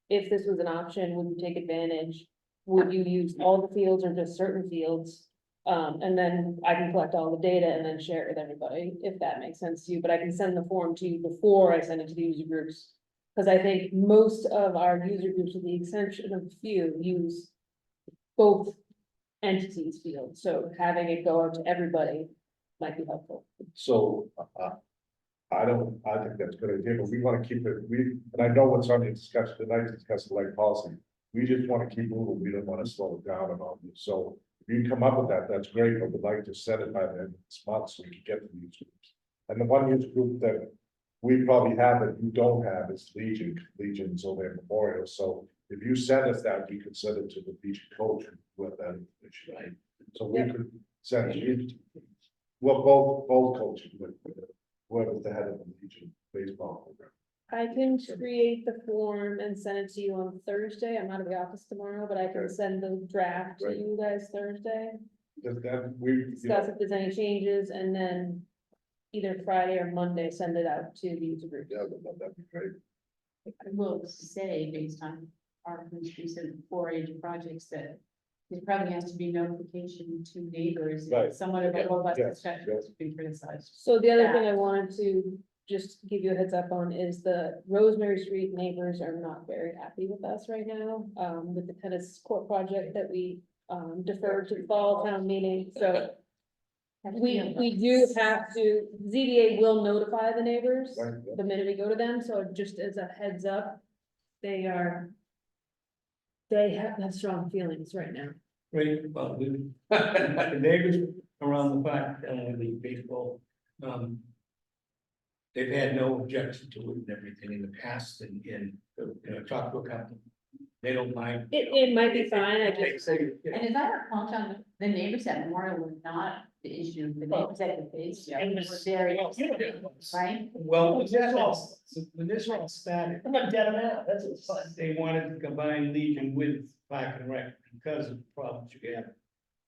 If this was an option, would you take advantage? Would you use all the fields or just certain fields? And then I can collect all the data and then share it with everybody, if that makes sense to you, but I can send the form to you before I send it to the user groups. Cause I think most of our user groups, with the exception of a few, use both entities field, so having it go out to everybody might be helpful. So, I think that's a good idea, but we wanna keep it, and I know what's on the discussion tonight, to discuss the light policy. We just wanna keep moving, we don't wanna slow it down about it, so if you come up with that, that's great, but we'd like to set it by the end of this month, so we can get the youth groups. And the one youth group that we probably have that you don't have is Legion's over at Memorial, so if you send us that, we could send it to the Legion coach with that information, right? So we could send it, well, both coaches, with whoever's the head of the Legion baseball program. I can create the form and send it to you on Thursday. I'm out of the office tomorrow, but I can Okay. send the draft to Right. you guys Thursday. Because then we, Discuss if there's any changes and then either Friday or Monday, send it out to the user group. yeah, that'd be great. I will say, based on our most recent 4-H projects, that there probably has to be notification to neighbors. Right. It's somewhat of a Yeah, robust yes, discussion yes. to be criticized. So the other thing I wanted to just give you a heads up on is the Rosemary Street neighbors are not very happy with us right now, with the tennis court project that we, deferred to the fall town meeting, so we do have to, ZBA will notify the neighbors Right, yeah. the minute we go to them, so just as a heads up, they have strong feelings right now. Right, well, the neighbors around the park, the baseball, they've had no objection to it and everything in the past, and I talked to a couple. They don't mind. It might be fine, I just, And as I recall, John, the neighbors at Memorial were not the issue, the neighbors at the base, yeah, And were this- very, Yeah. right? Well, when this all started, I'm not dead on that, that's what's fun. they wanted to combine Legion with Park and Rec because of the problems you have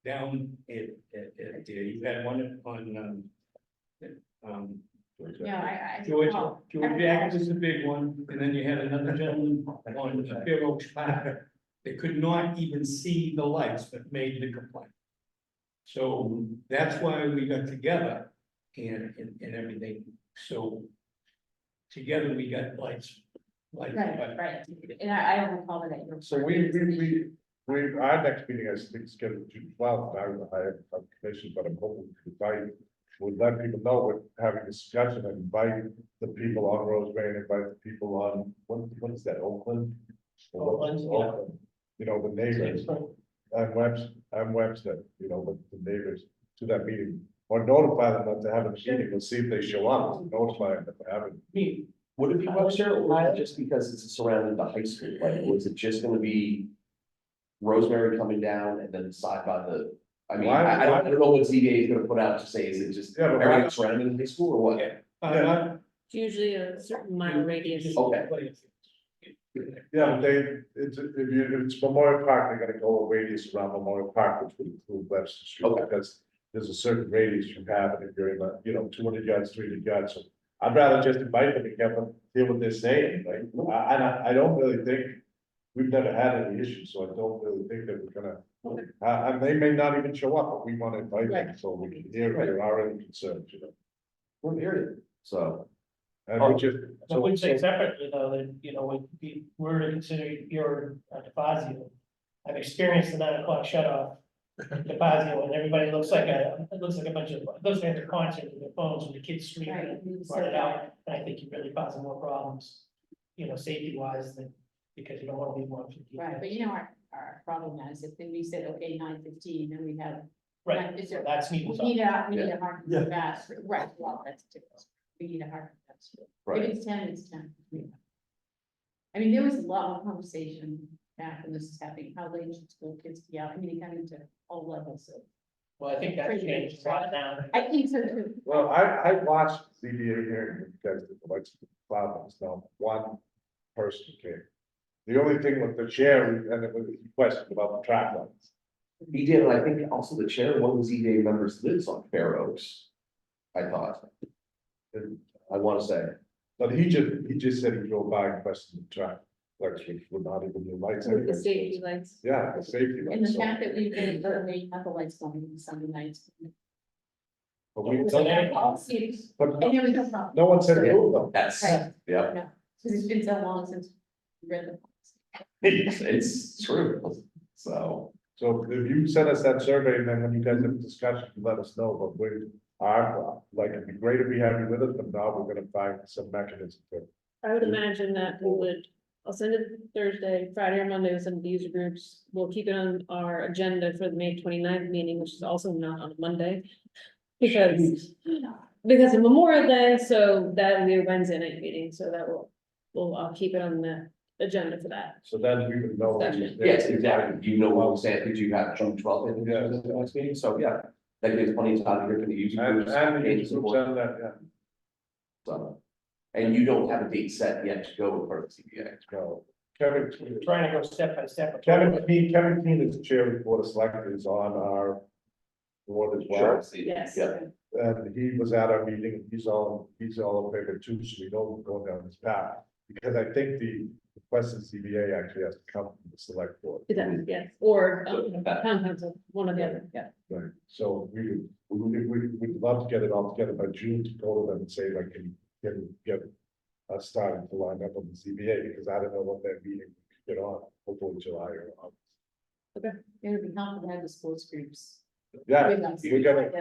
down you had one on, Yeah, I. George, oh, George Jack was the big one, and then you had another gentleman on Fair Oaks Park. They could not even see the lights that made the complaint. So that's why we got together and everything, so. Together we got lights. Right, right, and I don't recall that at your. So we, our next meeting, I think, is scheduled to 12, and I have a commission, but I'm hoping to invite, would let people know we're having a discussion, and invite the people on Rosemary, and invite the people on, what is that, Oakland? Oakland, yeah. Oakland, you know, the neighbors, and Webster, you know, the neighbors to that meeting. Or notify them that they're having a meeting, we'll see if they show up, notify them that they're having. Would it be Webster or is it just because it's surrounding the high school? Like, was it just gonna be Rosemary coming down and then side by the, I mean, I don't know what ZBA is gonna put out to say, is it just Yeah, but everything surrounding the high school or what? Yeah. it's usually a certain mile radius. Okay. Yeah, but if it's Memorial Park, they're gonna go a radius around Memorial Park, which would include Webster Street, Okay. because there's a certain radius you have, and if you're in the, 200 yards, 300 yards, so. I'd rather just invite them and get them, hear what they're saying, right? I don't really think, we've never had any issues, so I don't really think that we're gonna. And they may not even show up, but we wanna invite them, so we can hear if they're already concerned, We're hearing it, so. And we just. I would say separately though, that, when we were to consider your DeFazio, I've experienced the 9 o'clock shut off. DeFazio, and everybody looks like it looks like a bunch of, those guys are concert with their phones and the kids screaming, Right, you run it said out, that. and I think you really causing more problems. Safety wise than, because you don't want to leave one. Right, but our problem is if we said, okay, 9:15, then we have. Right, Is so there- that's We needed. need a hard and fast, right, well, that's different. We need a hard and fast. Right. If it's 10, it's 10. I mean, there was a lot of conversation back when this is happening, how late should school kids be out, I mean, kind of to all levels of. Well, I think that changed a lot now. I think so too. Well, I watched ZBA hearing, because the lights, cloud, was not one person came. The only thing with the chair, and it was a question about the track lights. He did, and I think also the chair, one of the ZBA members lives on Fair Oaks. I thought, And- I wanna say, But he just said he drove by and questioned the track lights, which were not even the lights. With the anyway, so safety it's- lights. Yeah, the safety And lights. the so- fact that we've been early, not the lights going on Sunday nights. But we So then- but And there was no problem, no one said to move them. that's, Right. yeah, because it's been so long since we read the. it's true, so. So if you send us that survey, and then when you guys have a discussion, you let us know, but we are, like, it'd be great if we have you with us, but now we're gonna find some mechanism to. I would imagine that we would, I'll send it Thursday, Friday or Monday with some of the user groups. We'll keep it on our agenda for the May 29th meeting, which is also not on a Monday. Because of Memorial Day, so that will be a Wednesday night meeting, so that I'll keep it on the agenda for that. So then we would know. Gotcha. Yes, exactly, you know what I'm saying, because you have June 12th, I think, is the next meeting, so yeah, that gives plenty of time to hear from the user And, groups. and the and groups support, and that, yeah, so. And you don't have a date set yet to go in front of the CBA. no. Kevin, Trying to go step by step. Kevin Keane is the chair of the board of selectors on our board as well. Yes. Yeah, And he was at our meeting, he's all in favor too, so we know we're going down this path. Because I think the question CBA actually has to come from the select board. Yes, or town council, one or the other, yeah. Right, so we'd love to get it all together by June to go to them and say, like, can you get us starting to line up on the CBA, because I don't know what that meeting we could get on, hopefully July or August. It would be helpful to have the sports groups. Yeah, with us. we gotta-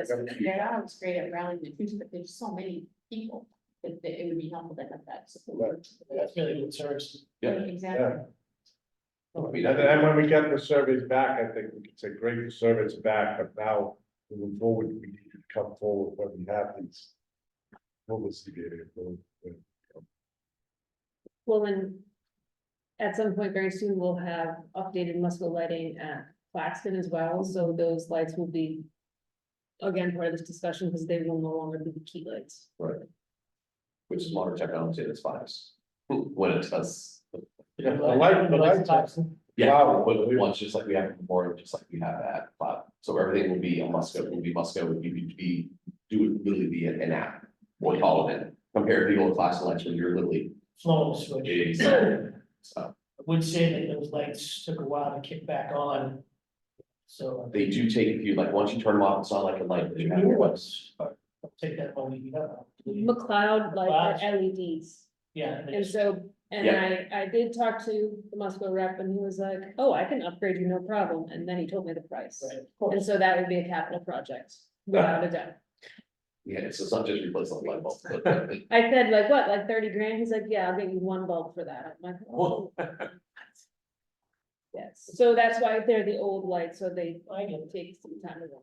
They're always great at rallying the troops, but there's so many people that it would be helpful to have that support. That's really what serves. Yeah. Exactly. I mean, and when we get the surveys back, I think we can say, great, the surveys are back, but now moving forward, we need to come forward when we have these. What was CBA? Well, and at some point very soon, we'll have updated Musco lighting at Claxton as well, so those lights will be. Again, part of this discussion, because they will no longer be the key lights. Which is modern technology that's fine. When it does. Yeah, the lights. Yeah, Wow. but once, just like we have before, just like we have at Cloud, so everything will be a Musco, do it literally be an app. We'll call it in, compared to the old class lights where you're literally. Flow switch. So I would say that those lights took a while to kick back on. So. they do take a few, like, once you turn them off, it's not like a light. that you have to watch. I'll take that one, you know. McLeod lights are LEDs, Yeah. and and it's- so, and I did talk to the Musco rep, and he was like, oh, I can upgrade you, no problem, and then he told me the price. Right, of course. And so that would be a capital project, without a doubt. Yeah, so it's not just replacing the light bulb, but I said, like, what, like 30 grand? He's like, yeah, I'll give you one bulb for that. I'm like, oh. Yes, so that's why they're the old lights, so they take some time to run.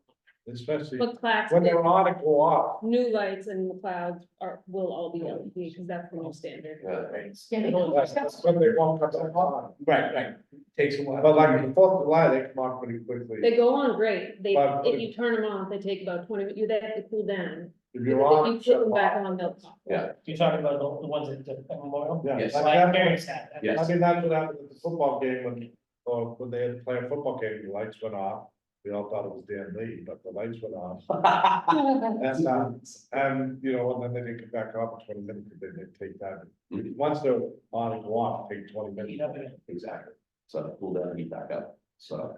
Especially But when Claxton, they're on and go off. new lights and McLeod will all be LED, because that's the new standard. yeah. Yeah, they That's when they won't cut them on. Right, takes a while. But like the Fourth of July, they come on pretty quickly. They go on great. They, But- if you turn them off, they take about 20 minutes. You have to cool down. If If you're on. you put them back on, they'll pop. Yeah. You're talking about the ones at the Memorial? Yeah, Yes. like Like that- Mary's had that. Yes. I mean, that's what happened at the football game when they had to play a football game, the lights went off. We all thought it was Dan Lee, but the lights went off. And, you know, and then they didn't come back on for 20 minutes, then they take that. Mhm. Once they're on and go off, take 20 minutes. Exactly, so cool down, heat back up, so.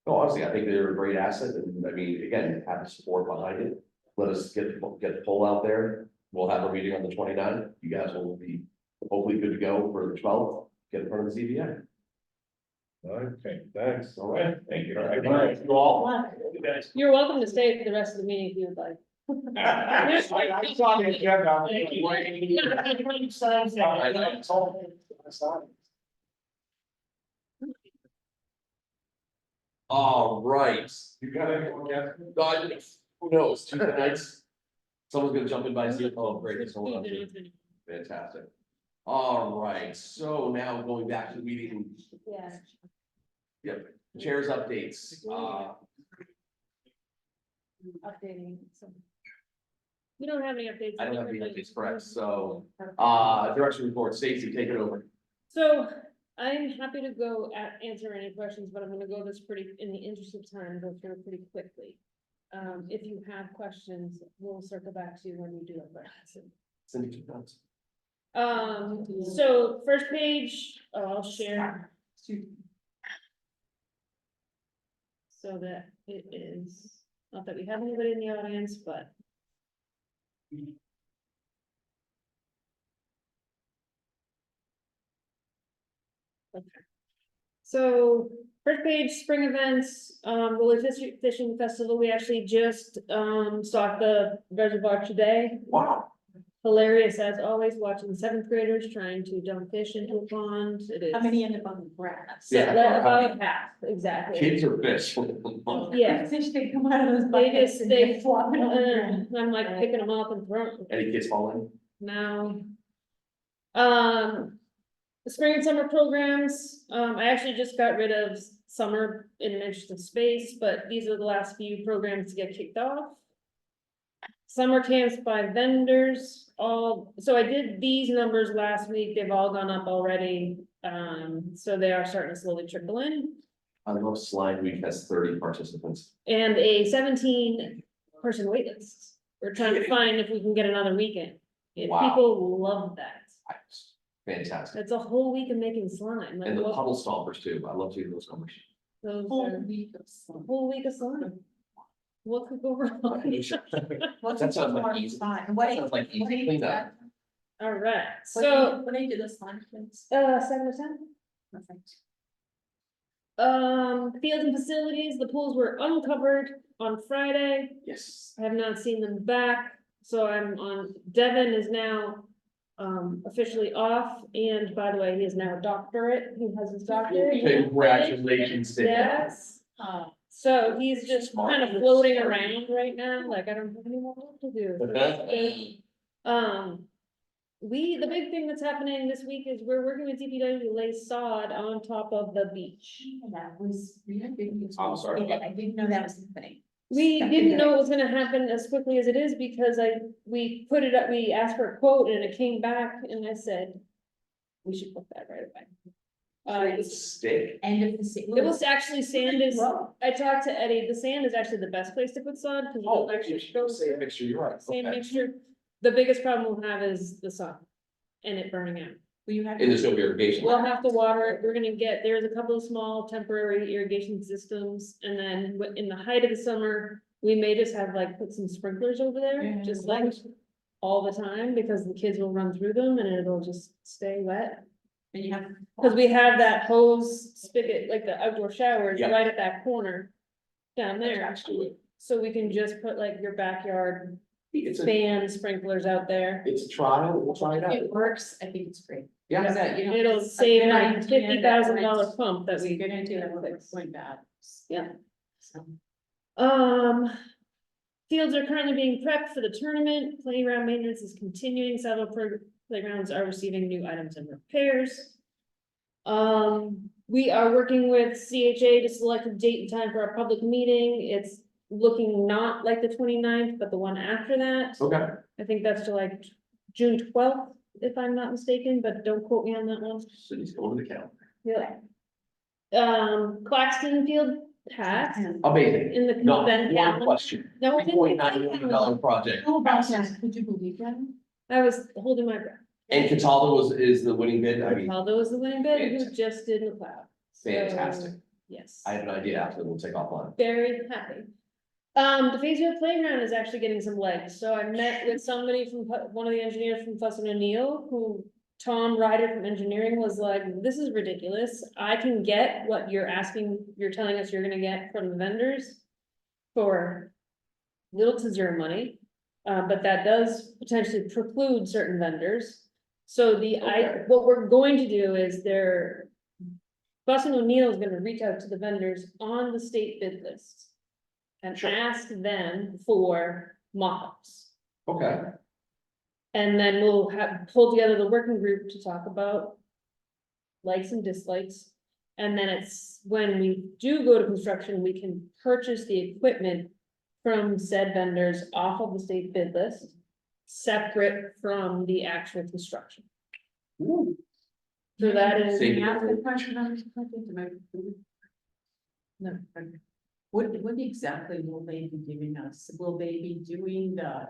No, honestly, I think they're a great asset, and I mean, again, have the support behind it. Let us get the poll out there, we'll have a meeting on the 29th. You guys will be hopefully good to go for the 12th, get in front of the ZBA. Okay, thanks. All right, Thank you. Good night, you all. You guys. You're welcome to stay for the rest of the meeting if you would like. I saw the agenda. Thank you. all right. You got anyone yet? God, who knows, Tuesday nights? Someone's gonna jump in by Zoom, oh, great, it's going on Zoom. Fantastic. All right, so now going back to the meeting, Yeah. yep, chairs updates, Updating, so. We don't have any updates. I don't have any updates, correct, so, direction report, Stacy, take it over. So I'm happy to go answer any questions, but I'm gonna go this in the interest of time, go through it pretty quickly. If you have questions, we'll circle back to you when you do have questions. Cindy, two notes. So first page, I'll share. So that it is, not that we have anybody in the audience, but. Okay. So first page, spring events, Willard Fishing Festival, we actually just, stocked the reservoir today. Wow. Hilarious as always, watching seventh graders trying to dump fish into a pond, it is. How many end up on the grass? Yeah. About half, exactly. Kids or fish? Yeah. Fish, they come out of those They buckets just, and they, they're flopping on the ground. I'm like picking them up and throwing them. Any kids falling? No. The spring and summer programs, I actually just got rid of summer in an interest of space, but these are the last few programs to get kicked off. Summer camps by vendors, so I did these numbers last week, they've all gone up already, so they are starting to slowly trickle in. I love Slide Week has 30 participants. And a 17-person wait list. We're trying to find if we can get another weekend. If Wow. people love that. Fantastic. It's a whole week of making slime. Like And the what- puddle stompers too. I love to hear those numbers. those Whole are- week of sun. Whole week of slime. What could go wrong? That sounds like easy. That sounds like easy cleanup. All right, so, When they do the slime kids. 7 to 10. Perfect. Fields and facilities, the pools were uncovered on Friday. Yes. I have not seen them back, so Devin is now officially off, and by the way, he is now a doctorate, he has his doctorate. Congratulations, Dan. Yes, so he's just kind of floating around right now, like, I don't have any more work to do. the big thing that's happening this week is we're working with DPW to lay sod on top of the beach. That was really good news. I'm sorry. I didn't know that was happening. We Something didn't that- know it was gonna happen as quickly as it is because we put it up, we asked for a quote and it came back and I said, we should put that right away. Stick. End of the. It was actually sand is, I talked to Eddie, the sand is actually the best place to put sod, because Oh, it'll actually actually, go same mixture, you're right. same Okay. mixture. The biggest problem we'll have is the sun and it burning out. Will you have? And there's no irrigation. We'll have to water it, we're gonna get, there's a couple of small temporary irrigation systems, and then in the height of the summer, we may just have like put some sprinklers over there, Yeah. just like all the time, because the kids will run through them and it'll just stay wet. And you have. Cause we have that hose spigot, like the outdoor showers, Yep. right at that corner down there, Attached to it. so we can just put like your backyard It's a, fan sprinklers out there. it's a trial, we'll try it out. It works, I think it's great. Yeah. Is that, you know, It'll it's a save good like idea $50,000 that pump that That's a we. good idea, that was going bad. Yeah. So, Fields are currently being prepped for the tournament, playground maintenance is continuing, several playgrounds are receiving new items and repairs. We are working with CHA to select a date and time for our public meeting, it's looking not like the 29th, but the one after that. Okay. I think that's to like June 12th, if I'm not mistaken, but don't quote me on that one. City's going to the calendar. Yeah. Claxton Field passed Amazing. in the Not consent one calendar. question. No, it didn't. $3.9 million project. Oh, about that, could you believe that? I was holding my breath. And Cataldo is the winning bid. I mean, Although was the winning bid, who Fantastic. just did McLeod. So, fantastic. Yes, I have an idea after we'll take offline. very happy. The Fayetteville Playground is actually getting some legs, so I met with somebody from, one of the engineers from Fuss and O'Neill, who Tom Ryder from engineering was like, this is ridiculous, I can get what you're asking, you're telling us you're gonna get from the vendors for little to zero money, but that does potentially preclude certain vendors. So Okay. what we're going to do is Fuss and O'Neill is gonna reach out to the vendors on the state bid list. And Sure. ask them for mock-ups. Okay. And then we'll pull together the working group to talk about likes and dislikes. And then it's, when we do go to construction, we can purchase the equipment from said vendors off of the state bid list, separate from the actual construction. Ooh. So that is. Save- Can I ask a question on this project? Am I? No. Okay. What exactly will they be giving us? Will they be doing the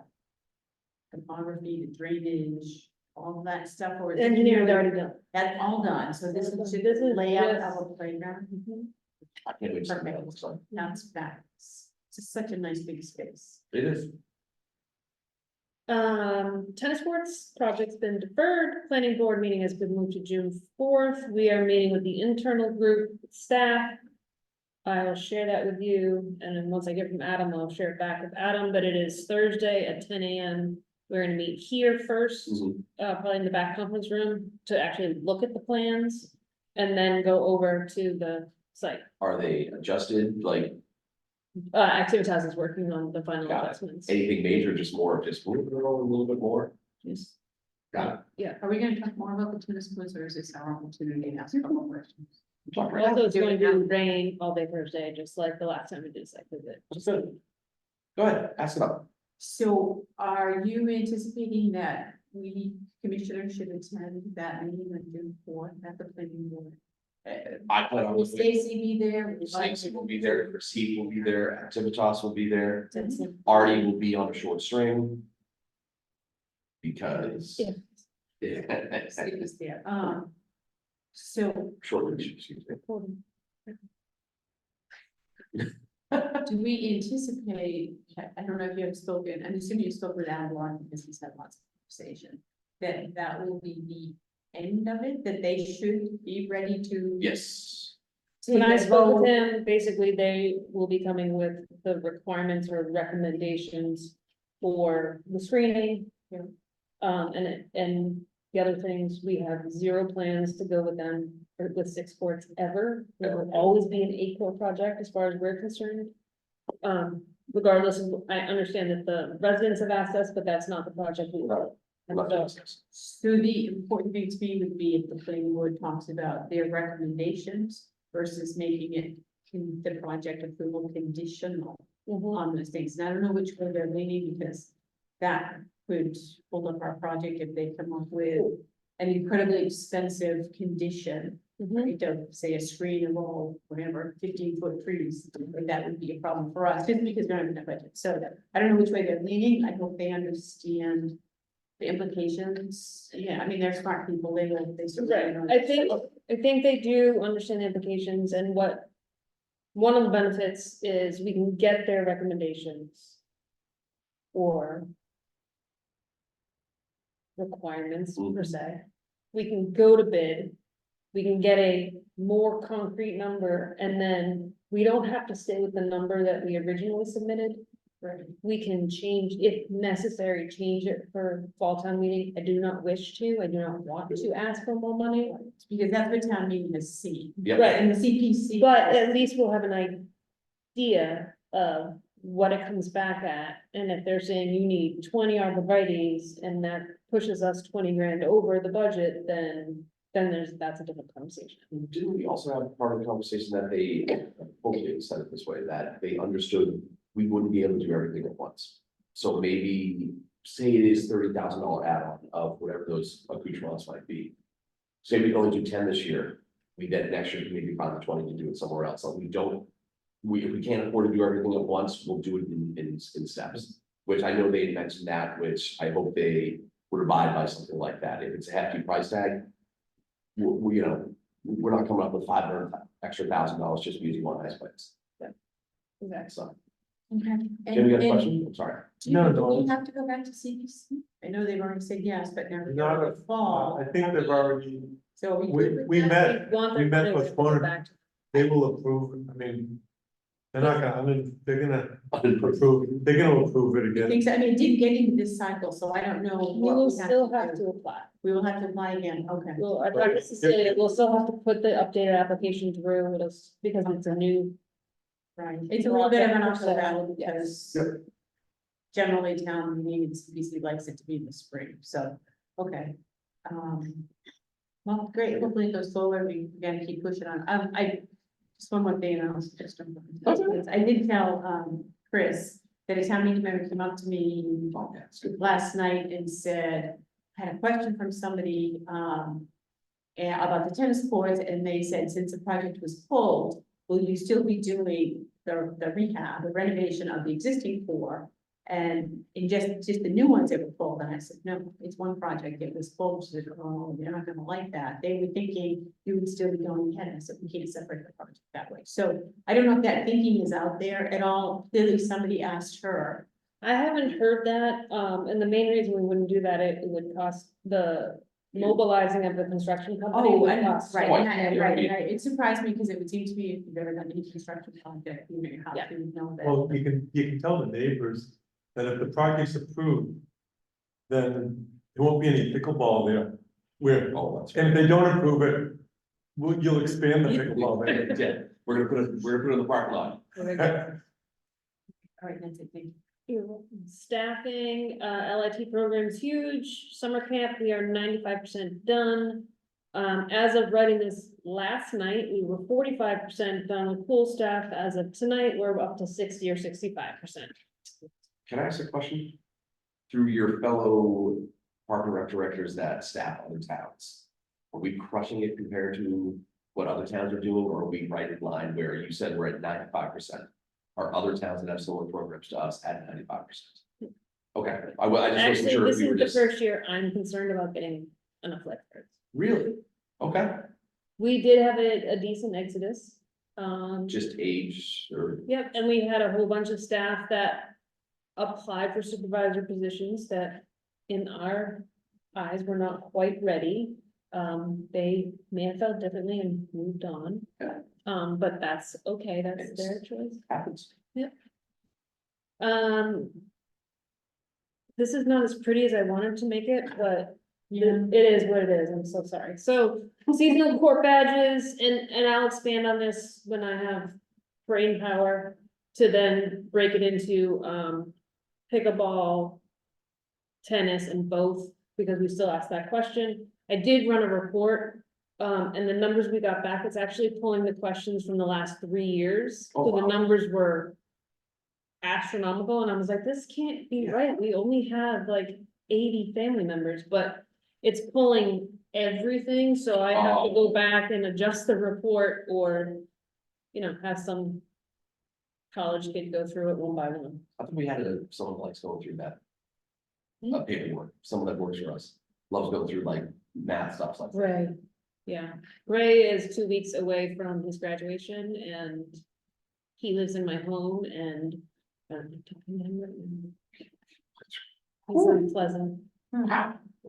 topography, the drainage, all that stuff, or? is it Engineering's really- already done. That's all done, so this is This just is layout just- of a playground. I can't wait to see what that looks like. That's fabulous. It's just such a nice big space. It is. Tennis courts project's been deferred, planning board meeting has been moved to June 4th, we are meeting with the internal group staff. I will share that with you, and then once I get from Adam, I'll share it back with Adam, but it is Thursday at 10 AM. We're gonna meet here first, Mhm. probably in the back conference room, to actually look at the plans. And then go over to the site, Are they adjusted, like Activitas is working on the final Got it. adjustments. anything major, just more, just move it along a little bit more? Yes. Got it. Are we gonna talk more about the tennis courts, or is this our opportunity to ask a couple more questions? Talk right Also, it's do going it to now. rain all day Thursday, just like the last time we did a site visit. That's good. Go ahead, ask about. So are you anticipating that we commissioners should attend that meeting on June 4th at the planning board? I plan on. Will Stacy be there? Stacy will be there, Receipt will be there, Activitas will be there, That's it. Artie will be on a short string. Because. Yeah. Yeah. Steve is there. So Short reach, excuse me. do we anticipate, I don't know if you have spoken, I'm assuming you spoke with Adam Warren because he's had lots of conversation. That will be the end of it, that they should be ready to. Yes, Take When I a spoke with vote. him, basically they will be coming with the requirements or recommendations for the screening. Yeah. And the other things, we have zero plans to go with them with 6 courts ever. It will always be an 8-court project as far as we're concerned. Regardless of, I understand that the residents have asked us, but that's not the project we want. I'm not doing this. So the important thing to me would be if the planning board talks about their recommendations versus making it in the project approval conditional on those things. And I don't know which way they're leaning because that could hold up our project if they come up with an incredibly expensive condition. Right, to say a screen of all, whatever, 15-foot trees, like that would be a problem for us, just because we don't have enough budget. So I don't know which way they're leaning. I hope they understand the implications. Yeah, I mean, they're smart people. They will, they certainly Right, know. I think they do understand the implications and what. One of the benefits is we can get their recommendations. Or. Requirements per se. We can go to bid. We can get a more concrete number and then we don't have to stay with the number that we originally submitted. Right, we can change, if necessary, change it for fall town meeting. I do not wish to, I do not want to ask for more money. Because that's what town meeting has seen. Yep. Right, And the CPC. but at least we'll have an idea of what it comes back at. And if they're saying you need 20 arborvitae's and that pushes us 20 grand over the budget, then that's a different conversation. Didn't we also have part of the conversation that they, hopefully said it this way, that they understood we wouldn't be able to do everything at once? So maybe, say it is $30,000 add-on of whatever those accoutrements might be. Say we can only do 10 this year, we then next year maybe find the 20 to do it somewhere else, so we don't. If we can't afford to do everything at once, we'll do it in steps, which I know they had mentioned that, which I hope they would abide by something like that. If it's a hefty price tag. We, you know, we're not coming up with $500 extra $1,000 just using one ice place. Exactly. So, Okay. Jim, you got a question? I'm sorry. No, Do no. we have to go back to CPC? I know they've already said yes, but now. Not the fall. I think they've already, So we. we met, Want we their met money, with we have to go Warner. back to- They will approve, I mean. They're not gonna, I mean, they're gonna approve, they're gonna approve it I again. think so. I mean, it didn't get into this cycle, so I don't know. We what will we still do. have to apply. We will have to apply again, okay. Well, I thought this is it, we'll still have to put the updated application through, because it's a new. Right, it's a little bit of an uphill Percent, battle because. Yep. Generally, town meeting, CPC likes it to be in the spring, so, okay. Well, great, hopefully it goes forward, we gotta keep pushing on, just one more thing, and I'll just. I did tell, Chris, that a town meeting member came up to me Oh, yeah, it's good. last night and said, had a question from somebody, about the tennis courts, and they said, since the project was pulled, will you still be doing the rehab, the renovation of the existing four? And in just the new ones that were pulled, and I said, no, it's one project, it was pulled, so they're, oh, they're not gonna like that. They were thinking you would still be going ahead, and I said, we can't separate the project that way. So I don't know if that thinking is out there at all. Clearly, somebody asked her. I haven't heard that, and the main reason we wouldn't do that, it would cost the mobilizing of the construction company. Oh, would and, cost right, so much and more. it surprised me because it would seem to me if you've ever done any construction project, you know, you have to know that. Well, you can tell the neighbors that if the project's approved, then there won't be any pickleball there. Where, Oh, that's and if they don't approve it, you'll expand the pickleball there. Yeah, we're gonna put it in the parking lot. All right, that's it, thank you. Staffing, LIT program's huge, summer camp, we are 95% done. As of writing this last night, we were 45% done with pool staff. As of tonight, we're up to 60 or 65%. Can I ask a question? Through your fellow park and rec directors that staff other towns, are we crushing it compared to what other towns are doing, or are we right in line where you said we're at 95%? Are other towns that have similar programs to us at 95%? Okay, I just wasn't Actually, sure if this we were is the just, first year I'm concerned about getting enough lifeguards. really? Okay, We did have a decent exodus. just age or, Yep, and we had a whole bunch of staff that applied for supervisor positions that in our eyes were not quite ready. They may have felt differently and moved on. Yeah. But that's okay, that's their choice. happens. This is not as pretty as I wanted to make it, but Yeah. it is what it is, I'm so sorry. So seasonal court badges, and I'll expand on this when I have brain power to then break it into, pickleball, tennis, and both because we still ask that question. I did run a report, and the numbers we got back, it's actually pulling the questions from the last 3 years. Oh, So the wow. numbers were astronomical, and I was like, this can't be Yeah. right. We only have like 80 family members, but it's pulling everything, so I have to Oh. go back and adjust the report or, have some college kid go through it one by one. I think we had someone likes going through that. Hmm. Paperwork, someone that works for us, loves going through like math stuff like that. Ray, yeah, Ray is 2 weeks away from his graduation and he lives in my home and. I'm talking to him right now. He's in Pleasant.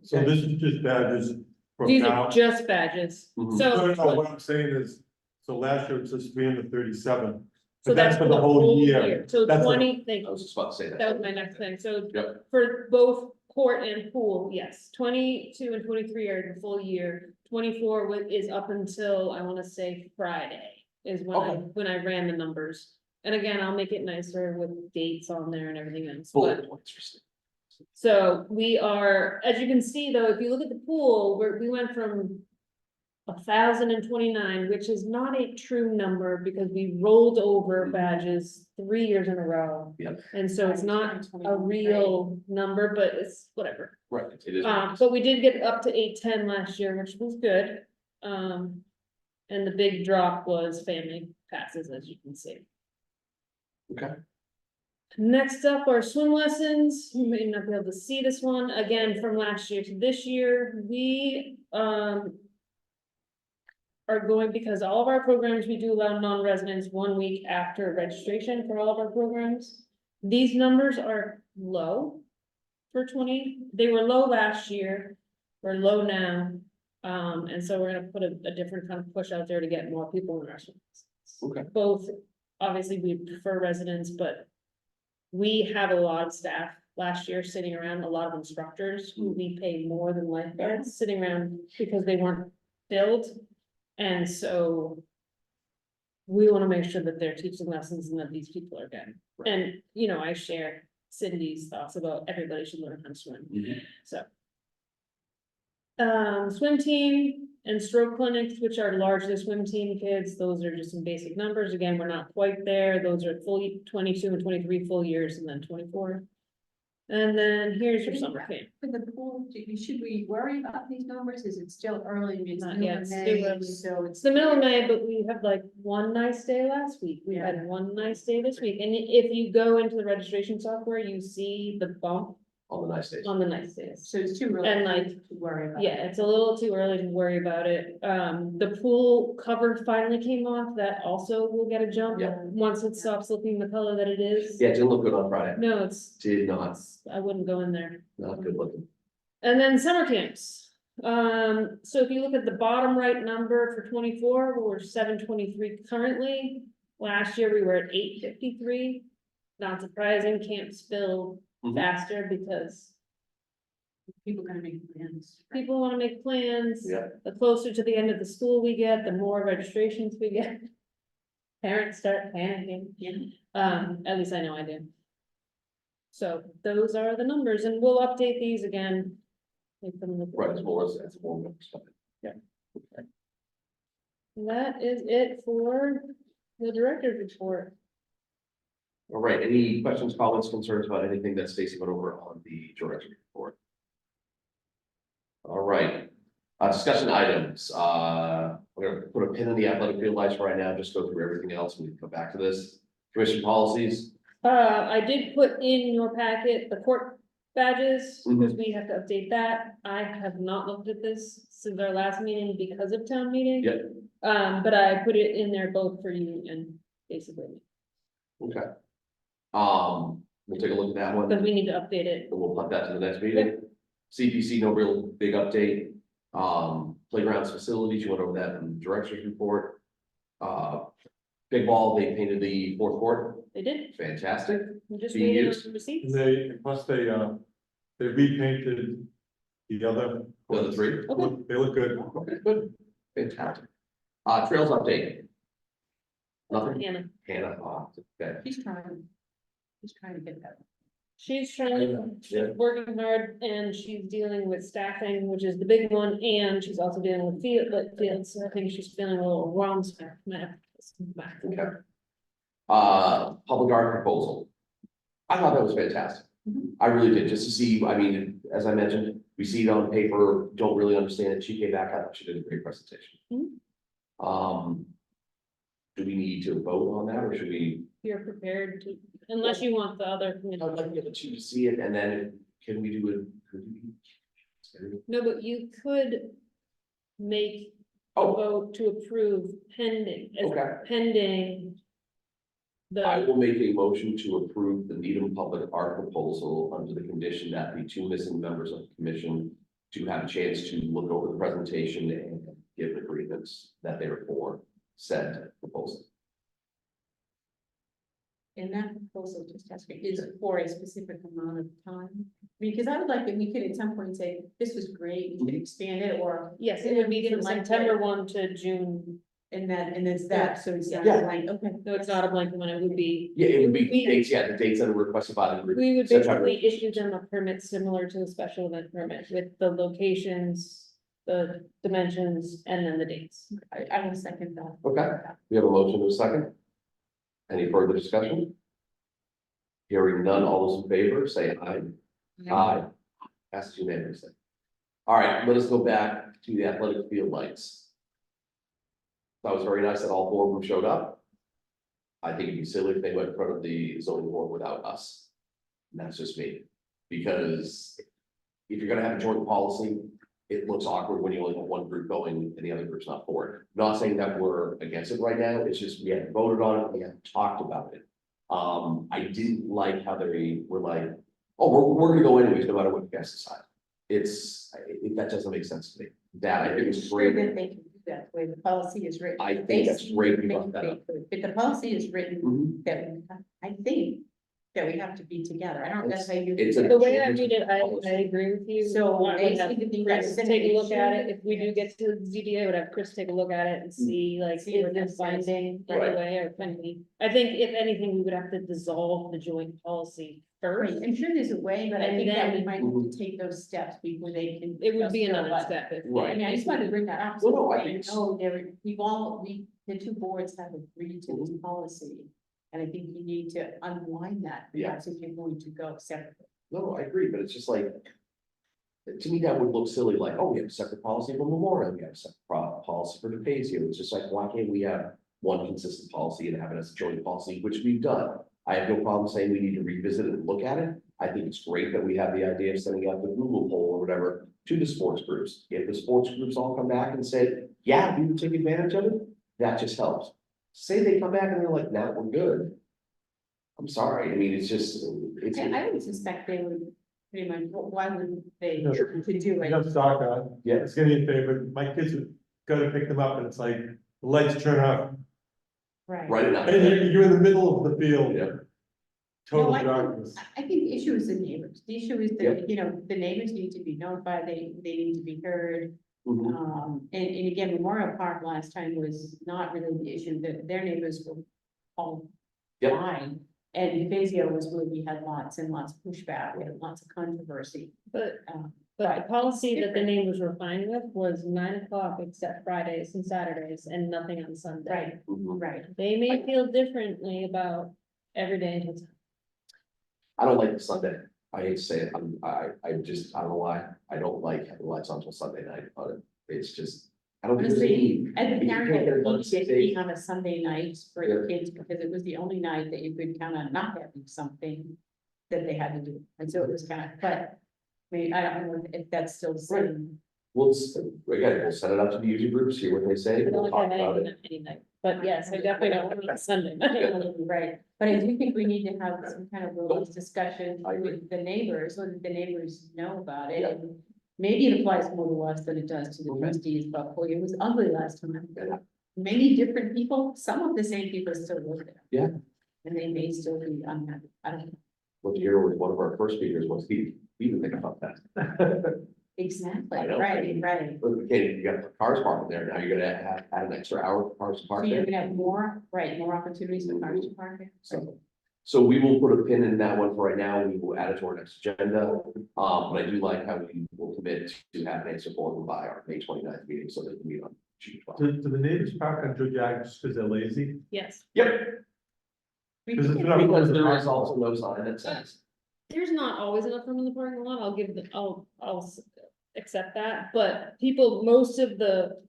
So this is just badges from These now. are just badges, Mhm. No, no, no, so, what I'm saying is, so last year it says 337. so But that's for the whole year. So That's what- 20, thank I you, was just about to say that. that was my next thing, so. Yep. For both court and pool, yes, 22 and 23 are the full year, 24 is up until, I wanna say Friday. Is when I ran the numbers, and again, I'll make it nicer with dates on there and everything else, Bullet but. points for Steve. So we are, as you can see though, if you look at the pool, we went from 1,029, which is not a true number because we rolled over badges 3 years in a row. Yep. And so it's not a real number, but it's whatever. Right, it is. But we did get up to 810 last year, which was good. And the big drop was family passes, as you can see. Okay. Next up are swim lessons. You may not be able to see this one again from last year to this year. We are going, because all of our programs, we do allow non-residents 1 week after registration for all of our programs. These numbers are low for 20. They were low last year. We're low now. And so we're gonna put a different kind of push out there to get more people in our swim lessons. Okay. Both, obviously, we prefer residents, but we have a lot of staff last year sitting around, a lot of instructors who we pay more than lifeguards sitting around because they weren't filled. And so we want to make sure that they're teaching lessons and that these people are good. Right. And, I share Cindy's thoughts about everybody should learn how to swim, Mhm. so. Swim team and stroke clinics, which are largely swim team kids, those are just some basic numbers. Again, we're not quite there. Those are fully 22 and 23 full years and then 24. And then here's your summer camp. For the pool, should we worry about these numbers? Is it still early? It's Not middle yet, of it's May, still early. so It's the middle of May, but we have like one nice day last week. We had one nice day this week. And if you go into the registration software, you see the bump On the nice days. on the nice days. So it's too early And like, to worry about. Yeah, it's a little too early to worry about it. The pool cover finally came off. That also will get a jump. Yeah. Once it stops looking the color that it is. Yeah, it didn't look good on Friday. No, Did not, I wouldn't go in there. not good looking. And then summer camps. So if you look at the bottom right number for 24, we're 723 currently. Last year we were at 853. Not surprising, camps fill Mhm. faster because People are gonna make plans. people wanna make plans. Yeah. The closer to the end of the school we get, the more registrations we get. Parents start panicking. At least I know I do. So those are the numbers and we'll update these again. Make them look- Right, it's more perspective. That is it for the director's report. All right, any questions, comments, concerns about anything that Stacy went over on the director's report? All right, discussion items, we're gonna put a pin in the athletic field lights right now, just go through everything else, and we can come back to this. Commission policies, I did put in your packet the court badges, Mm-hmm. because we have to update that. I have not looked at this since our last meeting because of town meeting. Yep. But I put it in there both for you and basically, okay. We'll take a look at that one, because and we need to update it. we'll punt that to the next meeting. CPC, no real big update. Playgrounds facilities, you went over that in the director's report. Big ball, they painted the fourth court, They did, fantastic. I'm just Being waiting used. on the receipts. Plus they repainted the other. The other three? They look good. Okay, good, fantastic. Trails update. Nothing, Hannah, Hannah, okay, He's trying to get that. She's trying, Yeah. she's working hard and she's dealing with staffing, which is the big one, and she's also dealing with fields, so I think she's feeling a little overwhelmed. So I'm gonna have to come back to her. Public art proposal. I thought that was fantastic. I really did, just to see, I mean, as I mentioned, we see it on paper, don't really understand it. She came back, I thought she did a great presentation. Do we need to vote on that, or should we? You're prepared to, unless you want the other I'd like committee. the other two to see it, and then can we do it? No, but you could make a Oh, vote to approve pending, okay. pending. I The, will make a motion to approve the Needham Public Art proposal under the condition that the two missing members of the commission to have a chance to look over the presentation and give agreements that they were for said proposal. And that proposal, just ask me, is it for a specific amount of time? Because I would like that we could at some point say, this was great, we could expand it, or. yes, it would be from Like September what? 1 to June. And then, and it's that, so it's not Yeah. like, okay. No, it's not a blank one, it would be. Yeah, it would be We- dates, yeah, the dates that are requested by the group. We would September. basically issue them a permit similar to the special event permit with the locations, the dimensions, and then the dates. I will second that. Okay, we have a motion to a second. Any further discussion? Hearing none, all those in favor, say aye. Aye. Passes unanimously. All right, let us go back to the athletic field lights. That was very nice that all four of them showed up. I think it'd be silly if they went in front of the zoning board without us. And that's just me, because if you're gonna have a joint policy, it looks awkward when you only have one group going and the other group's not for it. Not saying that we're against it right now, it's just we haven't voted on it, we haven't talked about it. I didn't like how they were like, oh, we're gonna go anyways, no matter what you guys decide. That doesn't make sense to me. That I think is Sure great. that they can do that, the way the policy is written. I think that's great you They- brought that up. If the policy is written, Mhm. that, I think that we have to be together, I don't know, that's how you. It's a- The way I read it, I agree with you. So I would have basically, the thing that's. Chris take a look at it, if we do get to the ZBA, I would have Chris take a look at it and see, like, See is what that this says. binding Right. anyway, or can we? I think if anything, we would have to dissolve the joint policy Right, first. I'm sure there's a way, but I And think that we then- might need to take those steps before they can. It would be just go, another but- step if. Right. I mean, I just wanted to bring that up. Well, no, so I I think it's- know the two boards have agreed to this policy. And I think you need to unwind that, Yeah. perhaps if you're going to go separately. No, I agree, but it's just like. To me, that would look silly, like, oh, we have a separate policy for Memorial, we have a separate policy for DeFazio, it's just like, why can't we have one consistent policy and have it as a joint policy, which we've done. I have no problem saying we need to revisit it and look at it, I think it's great that we have the idea of sending out the Google poll or whatever to the sports groups. If the sports groups all come back and say, yeah, we would take advantage of it, that just helps. Say they come back and they're like, nah, we're good. I'm sorry, I mean, it's just, it's. And I would suspect they would pretty much, why wouldn't they No, to do I it? got soccer, Yeah. it's gonna be a favorite, my kids would go to pick them up and it's like, the lights turn off, Right now. and you're in the middle of the field. Yeah. Total No, darkness. I think the issue is the neighbors, the issue is Yeah. that, the neighbors need to be notified, they need to be heard. Mhm. And again, Memorial Park last time was not really the issue, that their neighbors were all Yep. fine. And DeFazio was where we had lots and lots of pushback, we had lots of controversy. But, Um, but the policy that the different. neighbors were fine with was 9 o'clock except Fridays and Saturdays and nothing on Sunday. Right, Mhm. right. They may feel differently about every day until it's. I don't like the Sunday. I hate to say it. I just, I don't know why. I don't like having lights on until Sunday night, but it's just, I don't think there's a Honestly, need. as a If you parent, can't get it I done needed six to be days- on a Sunday night for your kids, because it was the only night that you could count on not having something that they had to do, and so it was kind of, but. I mean, I don't know if that's still the same. We'll, again, we'll set it up to the user groups, see what they say, We don't we'll like talk having about anything it. on any night, but yes, I definitely don't want it on Sunday night. Right, but I do think we need to have some kind of robust discussion I agree. with the neighbors, so that the neighbors know about it. Yeah. And maybe it applies more to us than it does to the Okay. trustees, but boy, it was ugly last time. Yeah. Many different people, some of the same people still live there. Yeah. And they may still be unhappy, I don't know. What year was one of our first speakers was he didn't think about that. Exactly, I know. right, right. But okay, you got cars parked there, now you're gonna add an extra hour for cars to So park you're there. gonna have more, right, more opportunities for cars to park there. So, So we will put a pin in that one for right now, and we will add it to our next agenda. But I do like how we will commit to have an answer for them by our May 29th meeting, so they can meet on June 12th. Do the neighbors park on Georgia Ave just because they're lazy? Yes, Yep, Because it's not- because there is also no sign that says. there's not always enough room in the parking lot, I'll accept that, but people, most of the.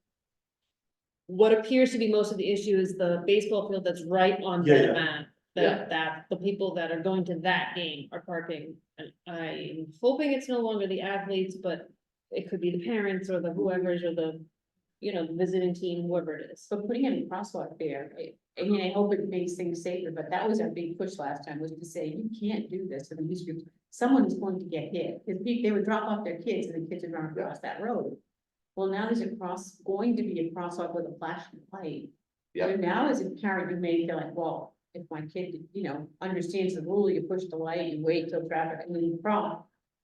What appears to be most of the issue is the baseball field that's right on Yeah, that yeah. map. Yeah. That the people that are going to that game are parking, and I'm hoping it's no longer the athletes, but. It could be the parents or the whoever's or the, the visiting team, whoever it is. But putting in a crosswalk there, I mean, I hope it makes things safer, but that was our big push last time, was to say, you can't do this for the youth groups. Someone is going to get hit, because they would drop off their kids and the kids would run across that road. Well, now there's going to be a crosswalk with a flashing light. Yeah. So now as a parent, you may feel like, well, if my kid, understands the rule, you push the light, you wait till traffic, and then you cross.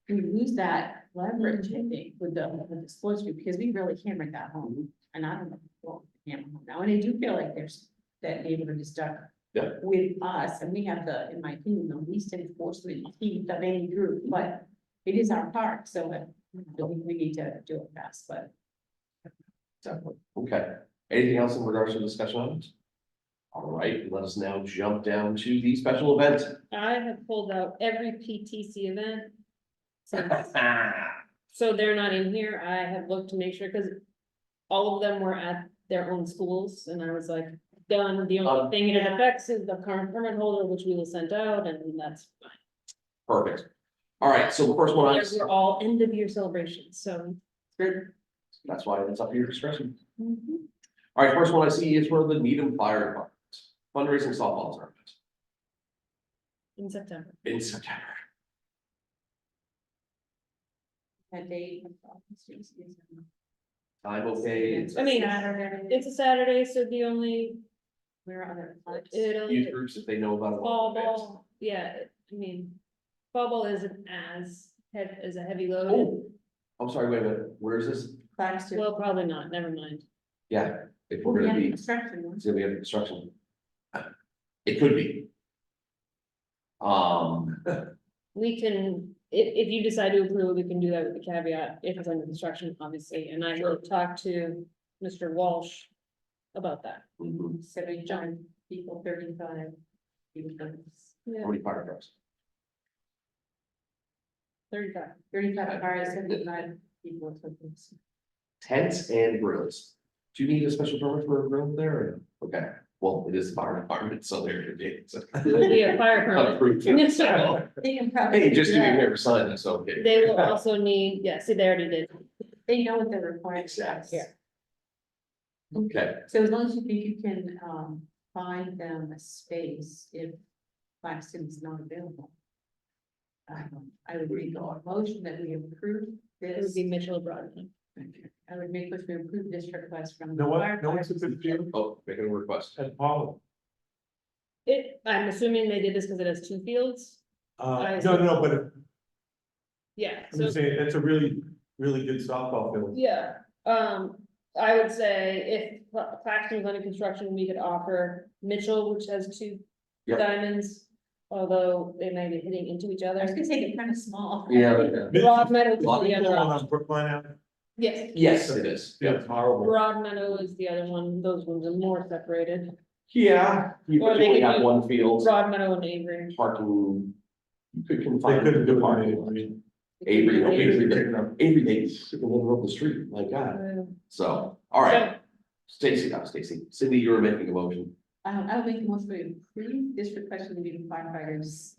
We lose that leverage, I think, with the sports group, because we really hammered that home, and I don't know, well, hammer home now, and I do feel like there's, that neighborhood is stuck. Yeah. With us, and we have in my opinion, the least enforcement team of any group, but it is our park, so we need to do it fast, but. Definitely. Okay. Anything else in regards to discussion on it? All right, let us now jump down to the special event. I have pulled out every PTC event. So they're not in here, I have looked to make sure, because all of them were at their own schools, and I was like, done, the only thing it affects is the current permit holder, which we will send out, and that's fine. Perfect. All right, so the first one, We're all end of year celebrations, so. that's why it's up to your discretion. All right, first one I see is for the Needham Fire Department, fundraising softball tournament In September. in September. That day. I'm okay. I mean, it's a Saturday, so the only, Where are other parks? it'll, Youth groups, if they know about it. fall ball, yeah, I mean, fall ball isn't as a heavy load. Oh, I'm sorry, wait a minute, where is this? Parks too. Well, probably not, never mind. Yeah, if Well, we're we gonna have be, construction ones. it's gonna be under construction. It could be. We can, if you decide to approve, we can do that with the caveat, if it's under construction, obviously, and I will talk to Mr. Walsh about that. mhm. 75 people, 35. people. How many fire trucks? 35. 35 cars, 75 people. Tents and grills. Do you need a special permit for a grill there? Or- Okay, well, it is the fire department, so there it is. It will be a fire permit. Approved. So, They can probably. Hey, just do me a yeah, favor, sign this, okay? they will also need, yeah, see, they already did. They know what they're required. Exactly. Yeah. Okay, So as long as you think you can, find them a space if Claxton's not available. I would make a motion that we approve It would this. be Mitchell Broadman. I would make motion to approve this request from. No the one, fire no one's a department. good field oh, making a request. at Apollo. I'm assuming they did this because it has 2 fields. No, but Yeah, I'm so, just saying, it's a really, really good softball field. yeah, I would say if Claxton was under construction, we could offer Mitchell, which has 2 Yep. diamonds. Although they may be hitting into each I was other. gonna say they're kind of small. Yeah. Broad Meadow is Lot- the One other on option. Brookline Ave. Yes, Yes, it is. Yeah, it's horrible. Broad Meadow is the other one, those ones are more separated. Yeah, you Or they only could have do- one field, Broad Meadow and Avery. parking. You could They confine couldn't the do parking it. lot. in Avery, no, Avery, Avery. Avery, they sit in the middle of the street, my God, so, all right, Stacy, not Stacy, Cindy, you were making a motion. I would make the most to approve this request from the Newton firefighters,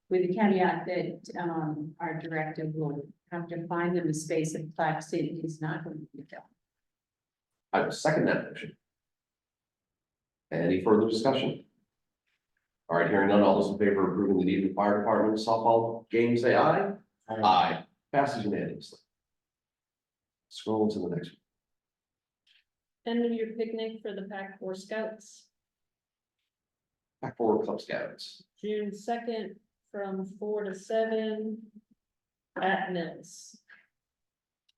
with the caveat that, our director will have to find them a space if Claxton is not going to be available. I will second that motion. Any further discussion? All right, hearing none, all those in favor of approving the Needham Fire Department softball game, say aye. Aye. Passes unanimously. Scroll to the next. End of your picnic for the Pac-4 Scouts, Back forward Club Scouts. June 2nd from 4 to 7 at Mills.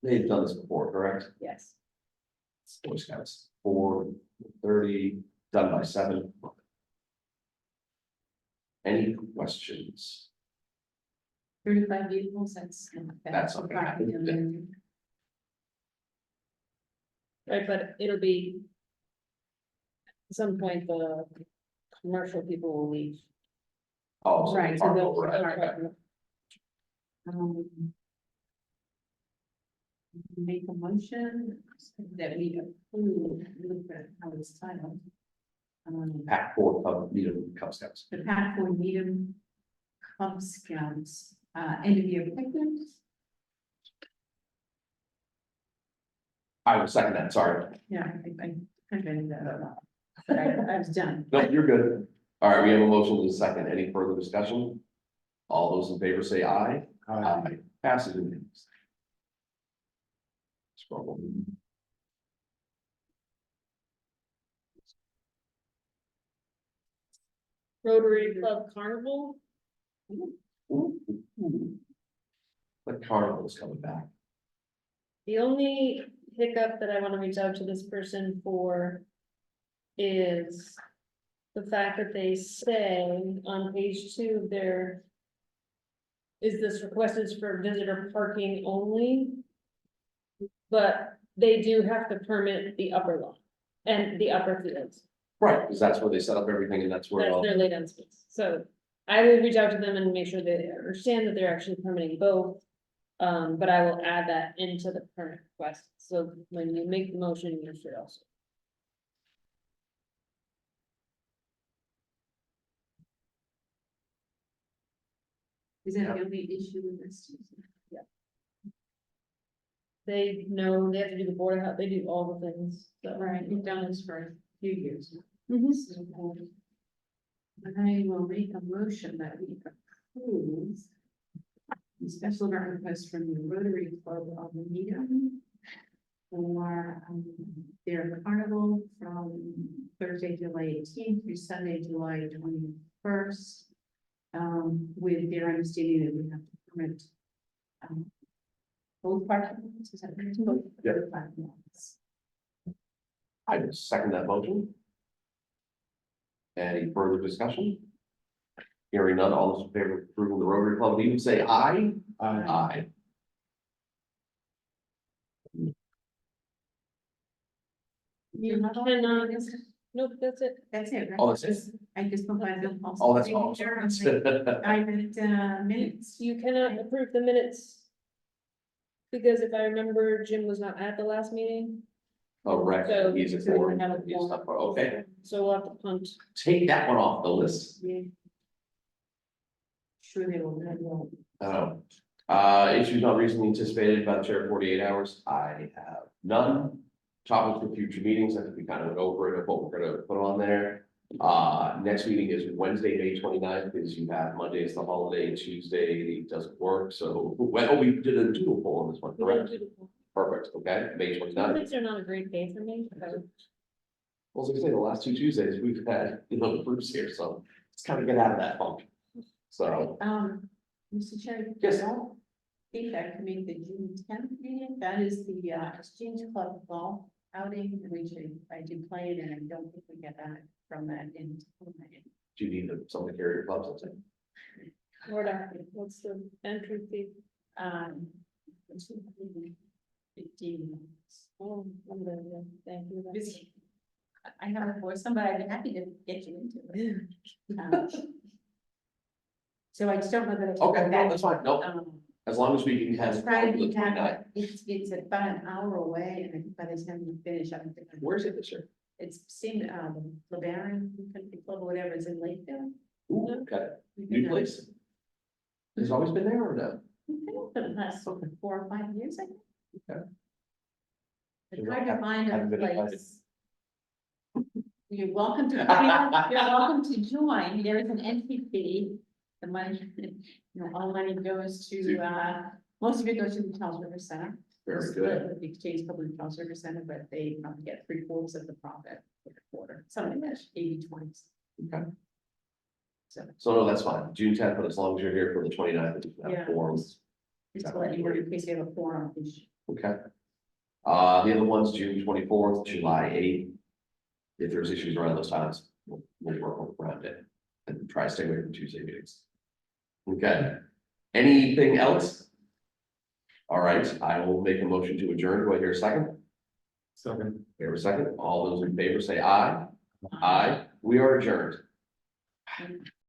They've done this before, correct? Yes. Boy Scouts, 4:30, done by 7. Any questions? 35 vehicles, That's okay. Right, but it'll be. At some point, the commercial people will leave. Oh, so Right, so park they'll override, park. okay. Make a motion that we approve, look at how it's titled. Pack for Cub, Cub Scouts. The path for Needham Cub Scouts, end of year picnic. I will second that, sorry. Yeah, I kind of ended that up, but I was done. No, you're good. All right, we have a motion to the second. Any further discussion? All those in favor say aye. Passes unanimously. Scroll. Rotary Club Carnival, Ooh. The carnival is coming back. the only hiccup that I wanna reach out to this person for. Is. The fact that they say on page 2 there. Is this request is for visitor parking only? But they do have to permit the upper lawn and the upper fields. Right, because that's where they set up everything and that's where That's all. their lay down space, so I will reach out to them and make sure they understand that they're actually permitting both. But I will add that into the permit request, so when you make the motion, you should also. Is that the only issue with this? They know they have to do the board of health, they do all the things, so. Right, you've done this for a few years. now. Mhm. This is important. And I will make a motion that we approve. The special event request from the Rotary Club of Needham. For their carnival from Thursday, July 18th through Sunday, July 21st. With their understanding that we have to permit. Both parking lots, is that right? Both Yep. parking lots. I will second that motion. Any further discussion? Hearing none, all those in favor of approving the Rotary Club, you would say aye. Aye. You cannot, nope, that's it. That's it, right? Oh, that's it? I just put my bill. Oh, that's all. I read minutes. You cannot approve the minutes. Because if I remember, Jim was not at the last meeting. Oh, right, So- he's a So we four, have a he's four. not, okay, So we'll have to punt. take that one off the list. Yeah. Sure they will, they will. Issues not reasonably anticipated by the chair 48 hours, I have none. Topics for future meetings, I think we kind of went over it, of what we're gonna put on there. Next meeting is Wednesday, May 29th, because you have Monday is the holiday, Tuesday doesn't work, so, well, we did a doodle poll on this one, correct? Perfect, okay, May 29th. Mondays are not a great day for me, so. Well, as I say, the last 2 Tuesdays, we've had, the groups here, so let's kind of get out of that funk. So, Mr. Chair. Yes. don't think I can make the June 10th meeting, that is the Exchange Club golf outing, which I did play it, and I don't think we get that from that in. do you need someone to carry your clubs, let's say? What's the entry fee? Um. 15. Oh, I'm good, yeah, thank you. Busy. I have a foursome, but I'd be happy to get you into it. Um, So I just don't know that. I can Okay, go no, back. that's fine, no, as long as we can have. Try to the be 29th. back, it's about an hour away, and I think by the time we finish, I don't think. Where's it this year? It's seen, LeBaron Country Club or whatever, is in Lakeville. Ooh, okay, We've new been, place. It's always been there or no? we've been for the last 4 or 5 years, I think. Okay. It's hard to find a Haven't been invited. place. You're welcome to, you're welcome to join, there is an entry fee. The money, all money goes to, most of it goes to the Charles River Center. Very Split good. with the Exchange Club and Charles River Center, but they probably get 3/4 of the profit for the quarter, something like 80/20. Okay. So, So no, that's fine, June 10th, but as long as you're here for the 29th, we can Yeah. have forums. just to let you know in case you have a forum issue. Okay. The other one's June 24th, July 8th. If there's issues around those times, we'll work around it. and try to stay away from Tuesday meetings. Okay, anything else? All right, I will make a motion to adjourn. Do I hear a second? Second. Hear a second? All those in favor say aye. Aye, we are adjourned.